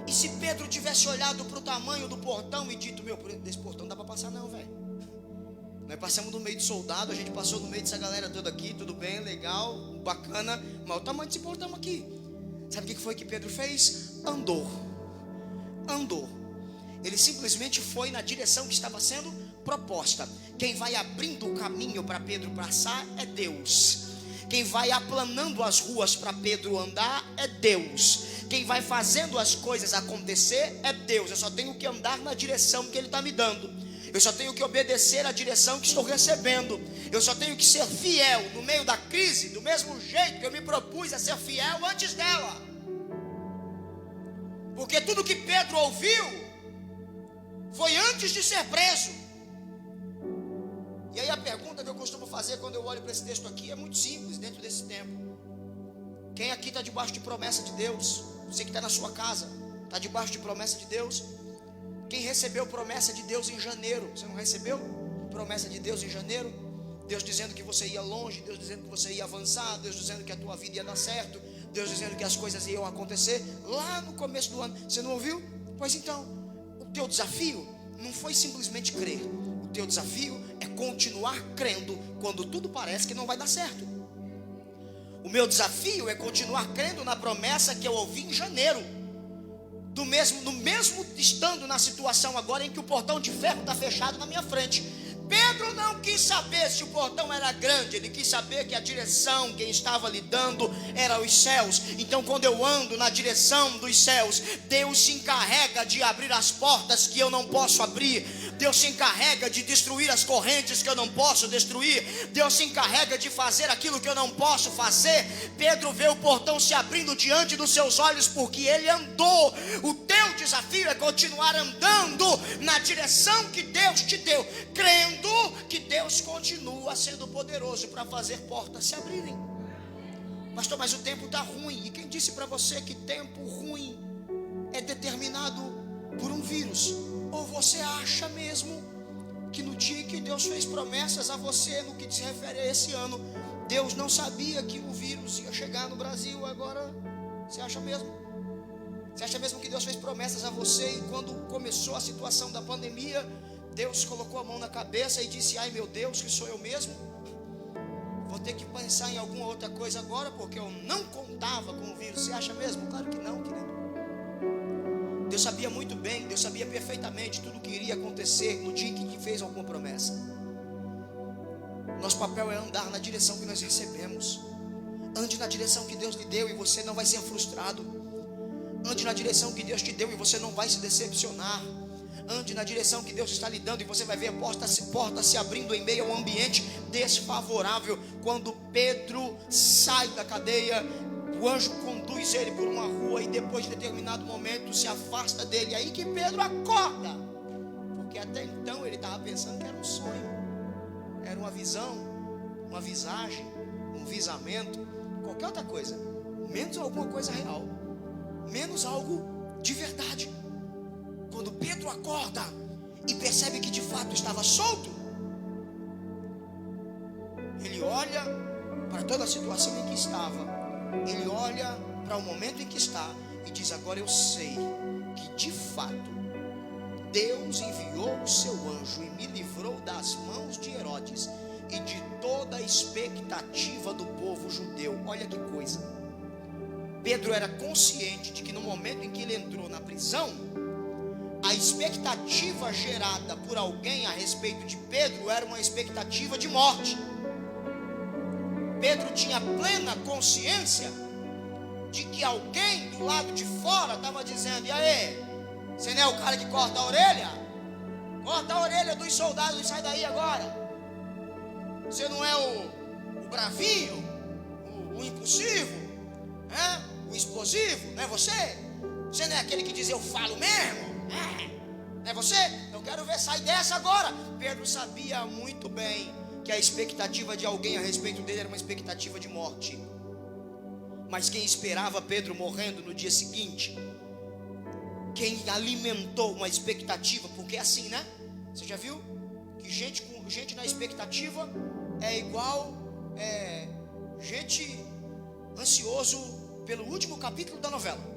e se Pedro tivesse olhado para o tamanho do portão e dito: meu, desse portão não dá para passar não, velho. Nós passamos no meio de soldado, a gente passou no meio dessa galera toda aqui, tudo bem, legal, bacana, mas o tamanho desse portão aqui. Sabe o que foi que Pedro fez? Andou. Ele simplesmente foi na direção que estava sendo proposta. Quem vai abrindo o caminho para Pedro passar é Deus. Quem vai aplanando as ruas para Pedro andar é Deus. Quem vai fazendo as coisas acontecer é Deus. Eu só tenho que andar na direção que Ele está me dando. Eu só tenho que obedecer à direção que estou recebendo. Eu só tenho que ser fiel no meio da crise, do mesmo jeito que eu me propus a ser fiel antes dela. Porque tudo que Pedro ouviu foi antes de ser preso. E aí a pergunta que eu costumo fazer quando eu olho para esse texto aqui é muito simples dentro desse tempo. Quem aqui está debaixo de promessa de Deus? Você que está na sua casa, está debaixo de promessa de Deus? Quem recebeu promessa de Deus em janeiro? Você não recebeu promessa de Deus em janeiro? Deus dizendo que você ia longe, Deus dizendo que você ia avançar, Deus dizendo que a tua vida ia dar certo, Deus dizendo que as coisas iam acontecer lá no começo do ano. Você não ouviu? Pois então, o teu desafio não foi simplesmente crer. O teu desafio é continuar crendo quando tudo parece que não vai dar certo. O meu desafio é continuar crendo na promessa que eu ouvi em janeiro. No mesmo estando na situação agora em que o portão de ferro está fechado na minha frente. Pedro não quis saber se o portão era grande, ele quis saber que a direção quem estava lhe dando era os céus. Então quando eu ando na direção dos céus, Deus se encarrega de abrir as portas que eu não posso abrir. Deus se encarrega de destruir as correntes que eu não posso destruir. Deus se encarrega de fazer aquilo que eu não posso fazer. Pedro vê o portão se abrindo diante dos seus olhos porque ele andou. O teu desafio é continuar andando na direção que Deus te deu, crendo que Deus continua sendo poderoso para fazer portas se abrirem. Pastor, mas o tempo está ruim. E quem disse para você que tempo ruim é determinado por um vírus? Ou você acha mesmo que no dia em que Deus fez promessas a você, no que se refere a esse ano, Deus não sabia que o vírus ia chegar no Brasil? Agora, você acha mesmo? Você acha mesmo que Deus fez promessas a você e quando começou a situação da pandemia, Deus colocou a mão na cabeça e disse: ai meu Deus, que sou eu mesmo? Vou ter que pensar em alguma outra coisa agora, porque eu não contava com o vírus. Você acha mesmo? Claro que não, querido. Deus sabia muito bem, Deus sabia perfeitamente tudo o que iria acontecer no dia em que fez alguma promessa. Nosso papel é andar na direção que nós recebemos. Ande na direção que Deus lhe deu e você não vai ser frustrado. Ande na direção que Deus te deu e você não vai se decepcionar. Ande na direção que Deus está lhe dando e você vai ver a porta se abrindo em meio a um ambiente desfavorável. Quando Pedro sai da cadeia, o anjo conduz ele por uma rua e depois de determinado momento se afasta dele. É aí que Pedro acorda, porque até então ele estava pensando que era um sonho, era uma visão, uma visagem, um visamento, qualquer outra coisa, menos alguma coisa real, menos algo de verdade. Quando Pedro acorda e percebe que de fato estava solto, ele olha para toda a situação em que estava, ele olha para o momento em que está e diz: agora eu sei que de fato Deus enviou o seu anjo e me livrou das mãos de Herodes e de toda a expectativa do povo judeu. Olha que coisa. Pedro era consciente de que no momento em que ele entrou na prisão, a expectativa gerada por alguém a respeito de Pedro era uma expectativa de morte. Pedro tinha plena consciência de que alguém do lado de fora estava dizendo: e aí, você não é o cara que corta a orelha? Corta a orelha dos soldados e sai daí agora. Você não é o bravinho, o impulsivo, o explosivo, não é você? Você não é aquele que diz eu falo mesmo? Não é você? Eu quero ver, sai dessa agora. Pedro sabia muito bem que a expectativa de alguém a respeito dele era uma expectativa de morte. Mas quem esperava Pedro morrendo no dia seguinte, quem alimentou uma expectativa, porque é assim, né? Você já viu que gente na expectativa é igual gente ansioso pelo último capítulo da novela.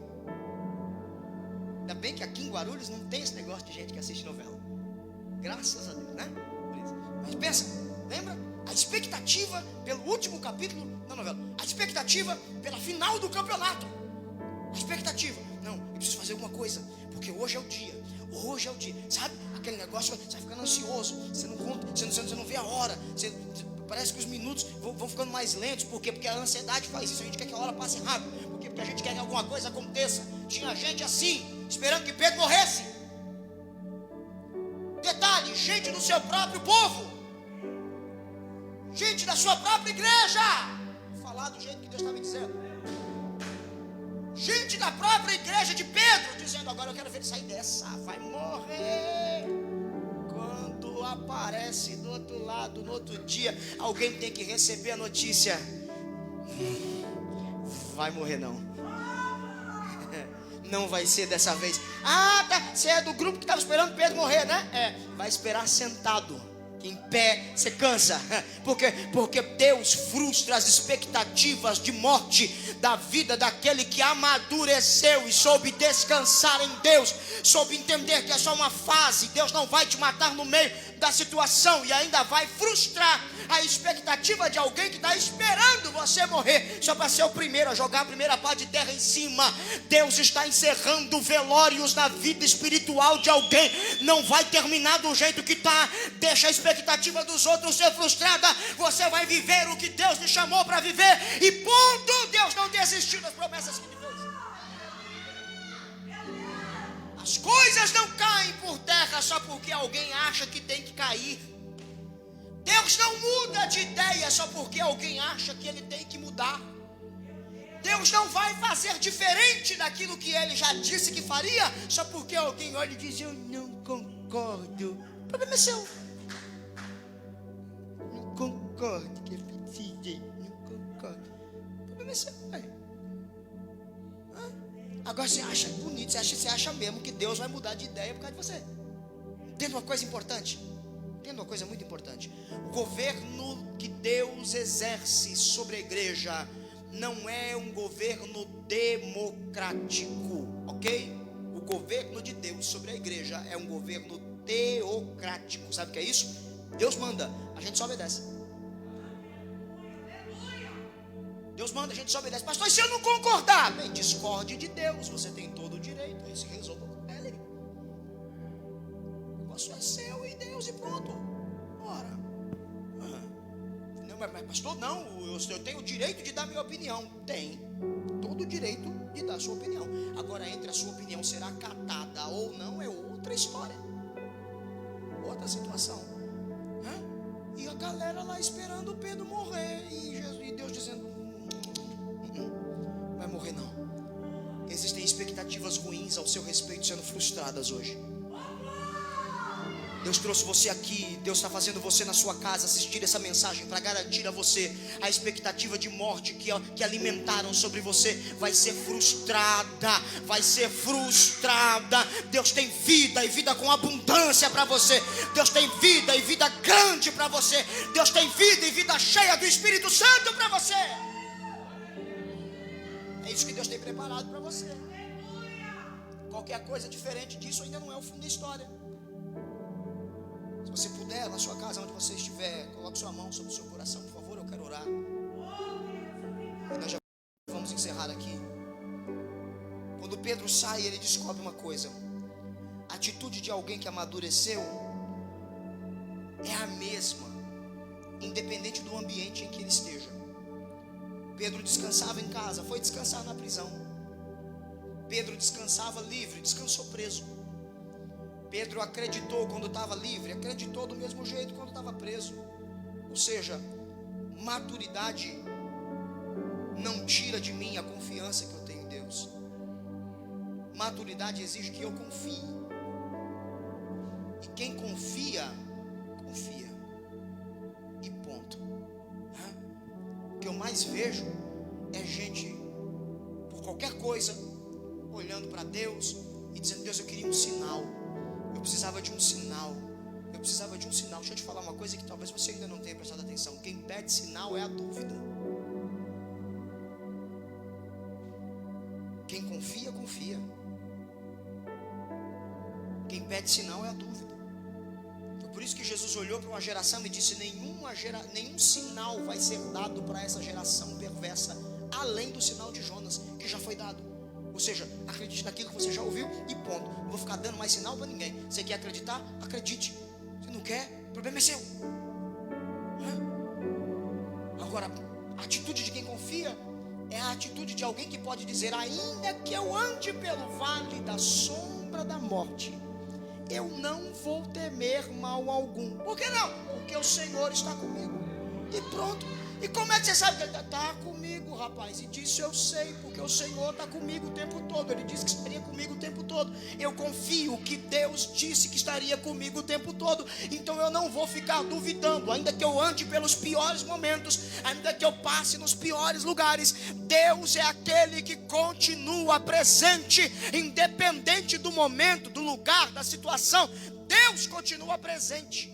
Ainda bem que aqui em Guarulhos não tem esse negócio de gente que assiste novela. Graças a Deus, né? Mas pensa, lembra? A expectativa pelo último capítulo da novela. A expectativa pela final do campeonato. A expectativa. Não, eu preciso fazer alguma coisa, porque hoje é o dia. Hoje é o dia. Sabe? Aquele negócio, você vai ficando ansioso. Você não conta, você não vê a hora. Parece que os minutos vão ficando mais lentos. Por quê? Porque a ansiedade faz isso. A gente quer que a hora passe rápido. Por quê? Porque a gente quer que alguma coisa aconteça. Tinha gente assim, esperando que Pedro morresse. Detalhe, gente do seu próprio povo, gente da sua própria igreja. Vou falar do jeito que Deus está me dizendo. Gente da própria igreja de Pedro, dizendo: agora eu quero ver ele sair dessa, vai morrer. Quando aparece do outro lado, no outro dia, alguém tem que receber a notícia: vai morrer não. Não vai ser dessa vez. Ah, tá, você é do grupo que estava esperando Pedro morrer, né? Vai esperar sentado. Em pé, você cansa. Porque Deus frustra as expectativas de morte da vida daquele que amadureceu e soube descansar em Deus, soube entender que é só uma fase. Deus não vai te matar no meio da situação e ainda vai frustrar a expectativa de alguém que está esperando você morrer, só para ser o primeiro a jogar a primeira pá de terra em cima. Deus está encerrando velórios na vida espiritual de alguém. Não vai terminar do jeito que está. Deixa a expectativa dos outros ser frustrada. Você vai viver o que Deus lhe chamou para viver e ponto. Deus não desistiu das promessas que lhe fez. As coisas não caem por terra só porque alguém acha que tem que cair. Deus não muda de ideia só porque alguém acha que ele tem que mudar. Deus não vai fazer diferente daquilo que ele já disse que faria só porque alguém olha e diz: eu não concordo. O problema é seu. Não concordo que eu pedi. Não concordo. O problema é seu. Agora você acha bonito, você acha mesmo que Deus vai mudar de ideia por causa de você. Entenda uma coisa importante. Entenda uma coisa muito importante. O governo que Deus exerce sobre a igreja não é um governo democrático, ok? O governo de Deus sobre a igreja é um governo teocrático. Sabe o que é isso? Deus manda, a gente só obedece. Deus manda, a gente só obedece. Pastor, se eu não concordar, bem, discorde de Deus. Você tem todo o direito, aí se resolva com ele. O negócio é seu e Deus e pronto. Ora. Não, mas pastor, não, eu tenho o direito de dar minha opinião. Tem todo o direito de dar a sua opinião. Agora, entre a sua opinião será acatada ou não, é outra história. Outra situação. E a galera lá esperando o Pedro morrer. E Deus dizendo: vai morrer não. Existem expectativas ruins ao seu respeito sendo frustradas hoje. Deus trouxe você aqui, Deus está fazendo você na sua casa assistir essa mensagem para garantir a você a expectativa de morte que alimentaram sobre você vai ser frustrada, vai ser frustrada. Deus tem vida e vida com abundância para você. Deus tem vida e vida grande para você. Deus tem vida e vida cheia do Espírito Santo para você. É isso que Deus tem preparado para você. Qualquer coisa diferente disso ainda não é o fim da história. Se você puder, na sua casa, onde você estiver, coloque sua mão sobre o seu coração, por favor, eu quero orar. E nós já vamos encerrar aqui. Quando Pedro sai, ele descobre uma coisa: a atitude de alguém que amadureceu é a mesma, independente do ambiente em que ele esteja. Pedro descansava em casa, foi descansar na prisão. Pedro descansava livre, descansou preso. Pedro acreditou quando estava livre, acreditou do mesmo jeito quando estava preso. Ou seja, maturidade não tira de mim a confiança que eu tenho em Deus. Maturidade exige que eu confie. E quem confia, confia. E ponto. O que eu mais vejo é gente, por qualquer coisa, olhando para Deus e dizendo: Deus, eu queria um sinal. Eu precisava de um sinal. Eu precisava de um sinal. Deixa eu te falar uma coisa que talvez você ainda não tenha prestado atenção. Quem pede sinal é a dúvida. Quem confia, confia. Quem pede sinal é a dúvida. Foi por isso que Jesus olhou para uma geração e disse: nenhum sinal vai ser dado para essa geração perversa, além do sinal de Jonas, que já foi dado. Ou seja, acredite naquilo que você já ouviu e ponto. Não vou ficar dando mais sinal para ninguém. Você quer acreditar? Acredite. Se não quer, o problema é seu. Agora, a atitude de quem confia é a atitude de alguém que pode dizer: ainda que eu ande pelo vale da sombra da morte, eu não vou temer mal algum. Por que não? Porque o Senhor está comigo. E pronto. E como é que você sabe que ele está comigo, rapaz? E disso eu sei, porque o Senhor está comigo o tempo todo. Ele disse que estaria comigo o tempo todo. Eu confio que Deus disse que estaria comigo o tempo todo. Então eu não vou ficar duvidando. Ainda que eu ande pelos piores momentos, ainda que eu passe nos piores lugares, Deus é aquele que continua presente, independente do momento, do lugar, da situação. Deus continua presente.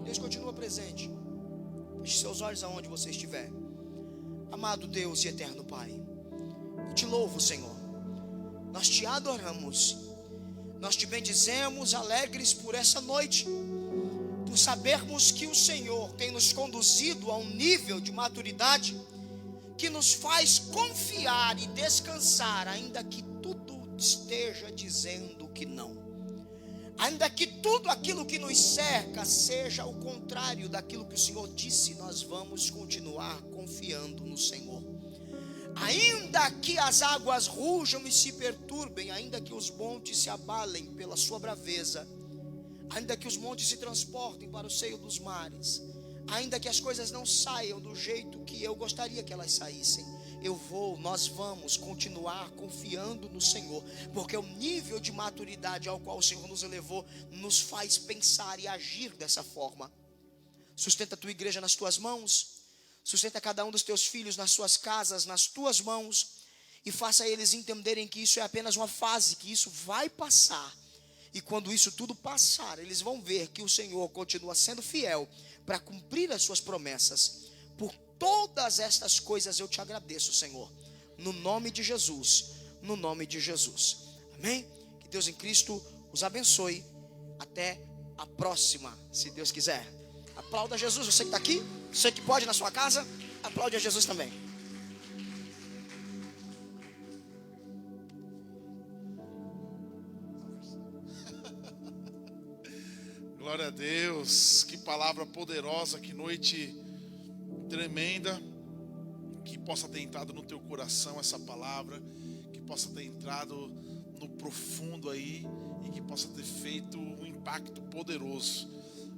Deus continua presente. Feche seus olhos aonde você estiver. Amado Deus e eterno Pai, eu te louvo, Senhor. Nós te adoramos. Nós te bendizemos, alegres por essa noite, por sabermos que o Senhor tem nos conduzido a um nível de maturidade que nos faz confiar e descansar, ainda que tudo esteja dizendo que não. Ainda que tudo aquilo que nos cerca seja o contrário daquilo que o Senhor disse, nós vamos continuar confiando no Senhor. Ainda que as águas rujam e se perturbem, ainda que os montes se abalem pela sua braveza, ainda que os montes se transportem para o seio dos mares, ainda que as coisas não saiam do jeito que eu gostaria que elas saíssem, nós vamos continuar confiando no Senhor, porque o nível de maturidade ao qual o Senhor nos elevou nos faz pensar e agir dessa forma. Sustenta a tua igreja nas tuas mãos, sustenta cada um dos teus filhos nas suas casas, nas tuas mãos, e faça eles entenderem que isso é apenas uma fase, que isso vai passar, e quando isso tudo passar, eles vão ver que o Senhor continua sendo fiel para cumprir as suas promessas. Por todas estas coisas eu te agradeço, Senhor, no nome de Jesus, no nome de Jesus, amém? Que Deus em Cristo os abençoe, até a próxima, se Deus quiser. Aplauda Jesus, você que está aqui, você que pode na sua casa, aplaude a Jesus também. Glória a Deus, que palavra poderosa, que noite tremenda. Que possa ter entrado no teu coração essa palavra, que possa ter entrado no profundo aí, e que possa ter feito um impacto poderoso,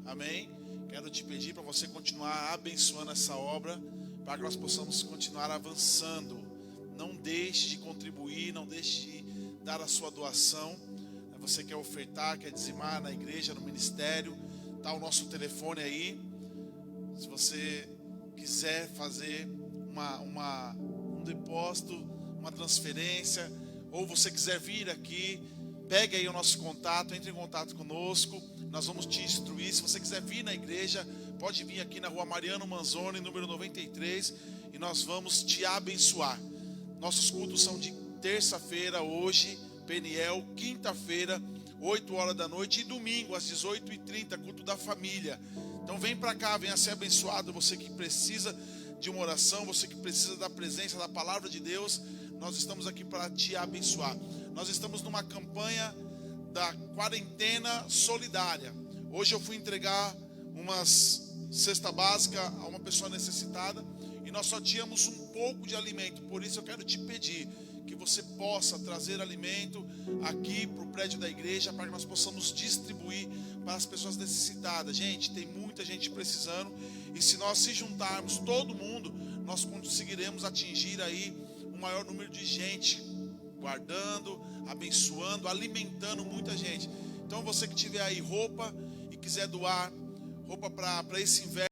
amém? Quero te pedir para você continuar abençoando essa obra, para que nós possamos continuar avançando. Não deixe de contribuir, não deixe de dar a sua doação. Você quer ofertar, quer dizimar na igreja, no ministério, está o nosso telefone aí. Se você quiser fazer um depósito, uma transferência, ou você quiser vir aqui, pegue aí o nosso contato, entre em contato conosco, nós vamos te instruir. Se você quiser vir na igreja, pode vir aqui na rua Mariano Manzoni, número 93, e nós vamos te abençoar. Nossos cultos são de terça-feira, hoje, Peniel, quinta-feira, 8 horas da noite, e domingo às 18h30, culto da família. Então vem para cá, venha ser abençoado. Você que precisa de uma oração, você que precisa da presença da palavra de Deus, nós estamos aqui para te abençoar. Nós estamos numa campanha da quarentena solidária. Hoje eu fui entregar umas cesta básica a uma pessoa necessitada, e nós só tínhamos um pouco de alimento. Por isso eu quero te pedir que você possa trazer alimento aqui para o prédio da igreja, para que nós possamos distribuir para as pessoas necessitadas. Gente, tem muita gente precisando, e se nós se juntarmos todo mundo, nós conseguiremos atingir aí um maior número de gente, guardando, abençoando, alimentando muita gente. Então você que tiver aí roupa e quiser doar roupa para esse inverno,